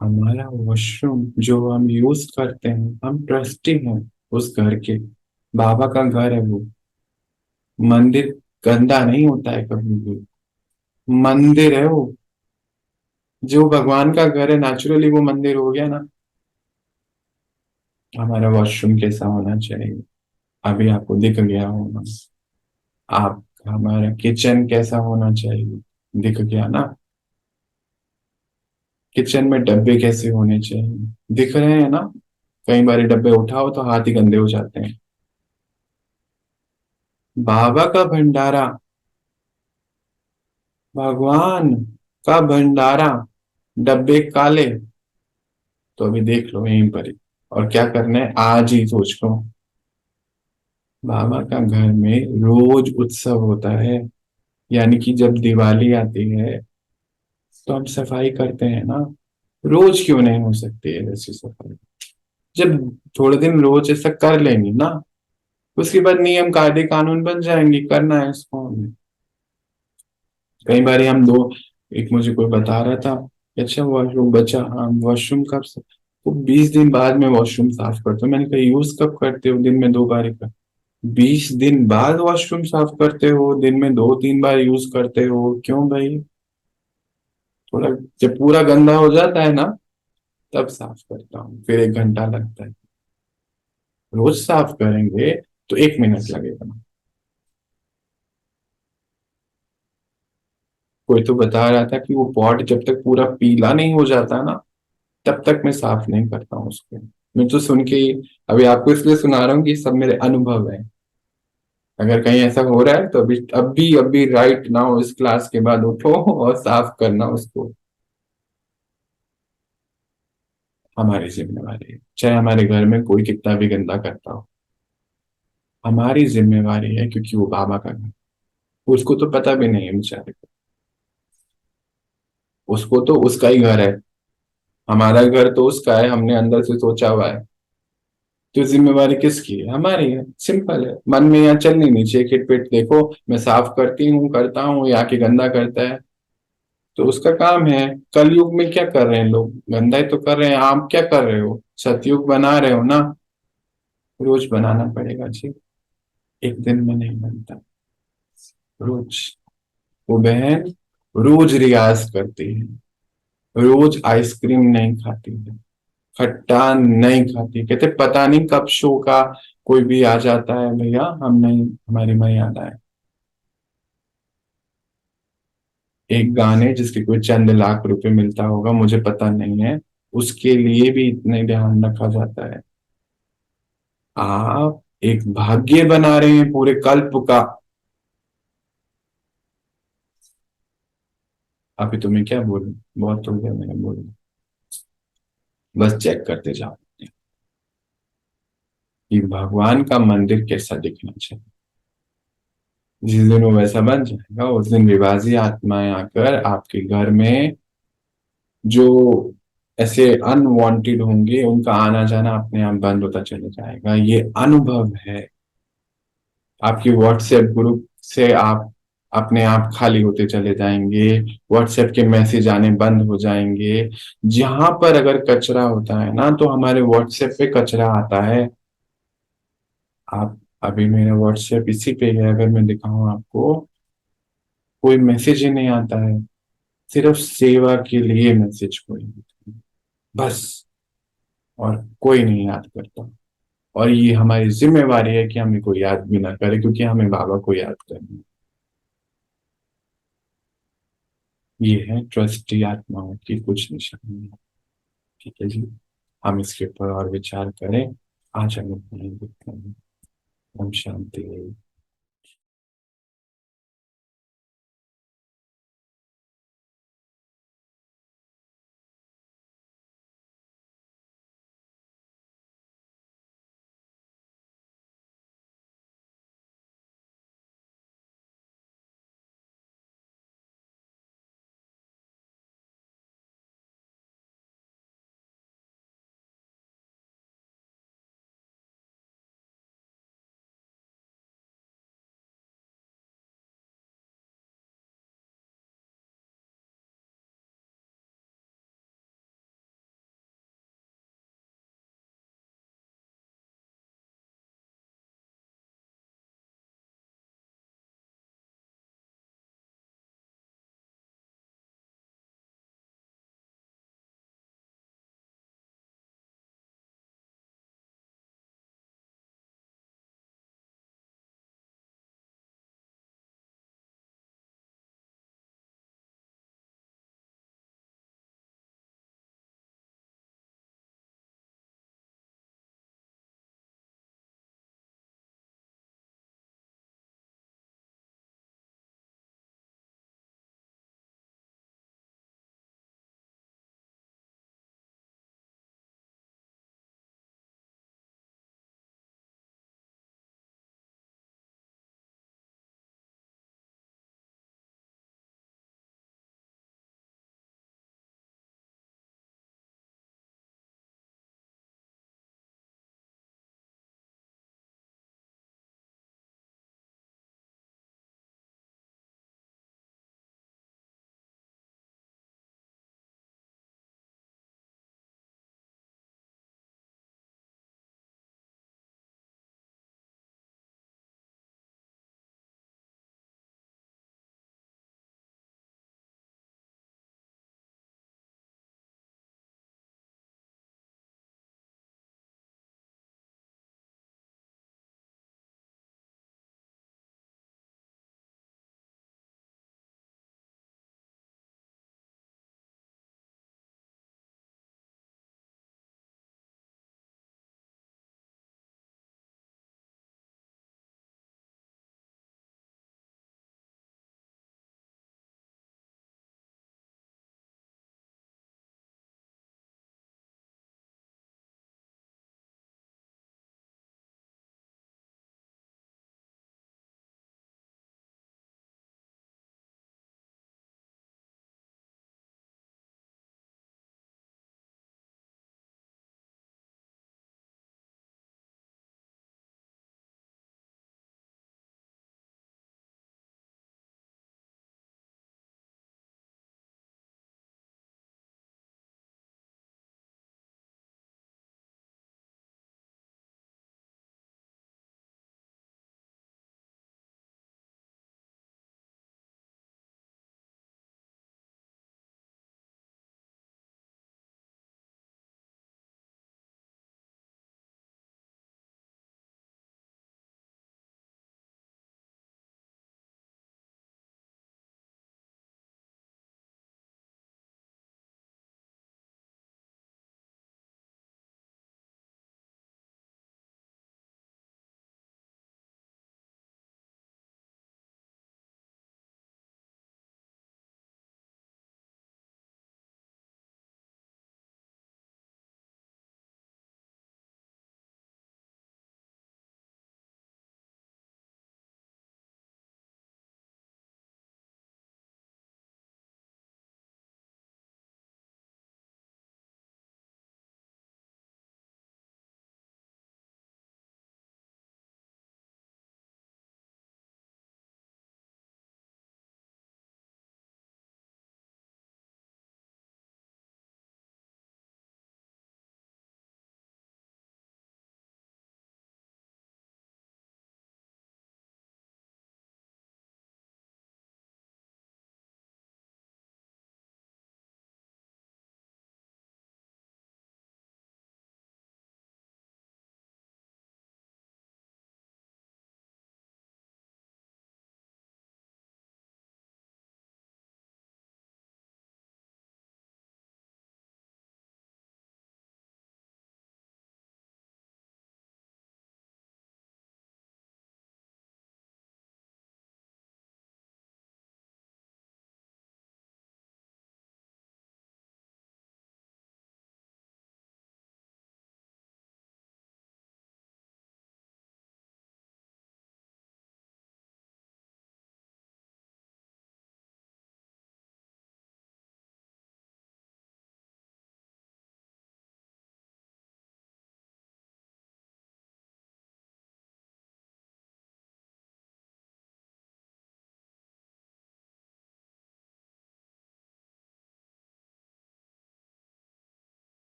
हमारा वॉशरूम जो हम यूज करते हैं, हम ट्रस्टी हैं उस घर के, बाबा का घर है वो, मंदिर गंदा नहीं होता है कभी भी, मंदिर है वो, जो भगवान का घर है नेचुरली वो मंदिर हो गया ना। हमारा वॉशरूम कैसा होना चाहिए? अभी आपको दिख गया होगा। आप, हमारा किचन कैसा होना चाहिए? दिख गया ना। किचन में डब्बे कैसे होने चाहिए? दिख रहे हैं ना। कई बार डब्बे उठाओ तो हाथ ही गंदे हो जाते हैं। बाबा का भंडारा, भगवान का भंडारा, डब्बे काले, तो अभी देख लो यहीं पर ही। और क्या करना है आज ही सोच लो। बाबा का घर में रोज उत्सव होता है, यानी कि जब दिवाली आती है तो हम सफाई करते हैं ना। रोज क्यों नहीं हो सकती है ऐसी सफाई? जब थोड़े दिन रोज ऐसा कर लेंगे ना, उसके बाद नियम कायदे कानून बन जाएंगे, करना है इसको हमें। कई बार हम दो, एक मुझे कोई बता रहा था कि अच्छा वॉशरूम बचा, हाँ वॉशरूम कब से, वो 20 दिन बाद में वॉशरूम साफ करते हो। मैंने कहा यूज कब करते हो? दिन में 2 बार ही कर। 20 दिन बाद वॉशरूम साफ करते हो? दिन में 2 3 बार यूज करते हो, क्यों भाई? थोड़ा, जब पूरा गंदा हो जाता है ना तब साफ करता हूँ, फिर 1 घंटा लगता है। रोज साफ करेंगे तो 1 मिनट लगेगा। कोई तो बता रहा था कि वो पॉट जब तक पूरा पीला नहीं हो जाता ना तब तक मैं साफ नहीं करता हूँ उसको। मैं तो सुन के अभी आपको इसलिए सुना रहा हूँ कि सब मेरे अनुभव है। अगर कहीं ऐसा हो रहा है तो अभी राइट नाउ इस क्लास के बाद उठो और साफ करना उसको। हमारी जिम्मेवारी है, चाहे हमारे घर में कोई कितना भी गंदा करता हो, हमारी जिम्मेवारी है, क्योंकि वो बाबा का घर, उसको तो पता भी नहीं है बेचारे को, उसको तो उसका ही घर है। हमारा घर तो उसका है, हमने अंदर से सोचा हुआ है। तो जिम्मेवारी किसकी है? हमारी है। सिंपल है। मन में यहाँ चलनी नहीं चाहिए खिटपिट, देखो मैं साफ करती हूँ करता हूँ, ये आके गंदा करता है। तो उसका काम है। कलयुग में क्या कर रहे हैं लोग? गंदा ही तो कर रहे हैं। आप क्या कर रहे हो? सतयुग बना रहे हो ना? रोज बनाना पड़ेगा जी। एक दिन में नहीं बनता। रोज। वो बहन रोज रियाज करती है, रोज आइसक्रीम नहीं खाती है, खट्टा नहीं खाती। कहते पता नहीं कब शो का कोई भी आ जाता है, भैया हम नहीं, हमारी मर्यादा है। एक गाने जिसके कोई चंद लाख रुपए मिलता होगा, मुझे पता नहीं है, उसके लिए भी इतने ध्यान रखा जाता है। आप एक भाग्य बना रहे हैं पूरे कल्प का। अभी तुम्हें क्या बोलूं? बहुत हो गया मैंने बोलूं। बस चेक करते जाओ कि भगवान का मंदिर कैसा दिखना चाहिए। जिस दिन वो वैसा बन जाएगा, उस दिन विवाजी आत्माएं आकर आपके घर में, जो ऐसे अनवांटेड होंगे, उनका आना जाना अपने आप बंद होता चला जाएगा। ये अनुभव है। आपकी व्हाट्सएप ग्रुप से आप अपने आप खाली होते चले जाएंगे। व्हाट्सएप के मैसेज आने बंद हो जाएंगे। जहां पर अगर कचरा होता है ना, तो हमारे व्हाट्सएप पे कचरा आता है। आप अभी मेरा व्हाट्सएप इसी पे है, अगर मैं दिखाऊं आपको, कोई मैसेज ही नहीं आता है। सिर्फ सेवा के लिए मैसेज कोई नहीं, बस। और कोई नहीं याद करता। और ये हमारी जिम्मेवारी है कि हमें कोई याद भी ना करे, क्योंकि हमें बाबा को याद करना है। ये है ट्रस्टी आत्माओं की कुछ निशानी। ठीक है जी। हम इसके ऊपर और विचार करें। आज हम इतना ही देखते हैं। ओम शांति।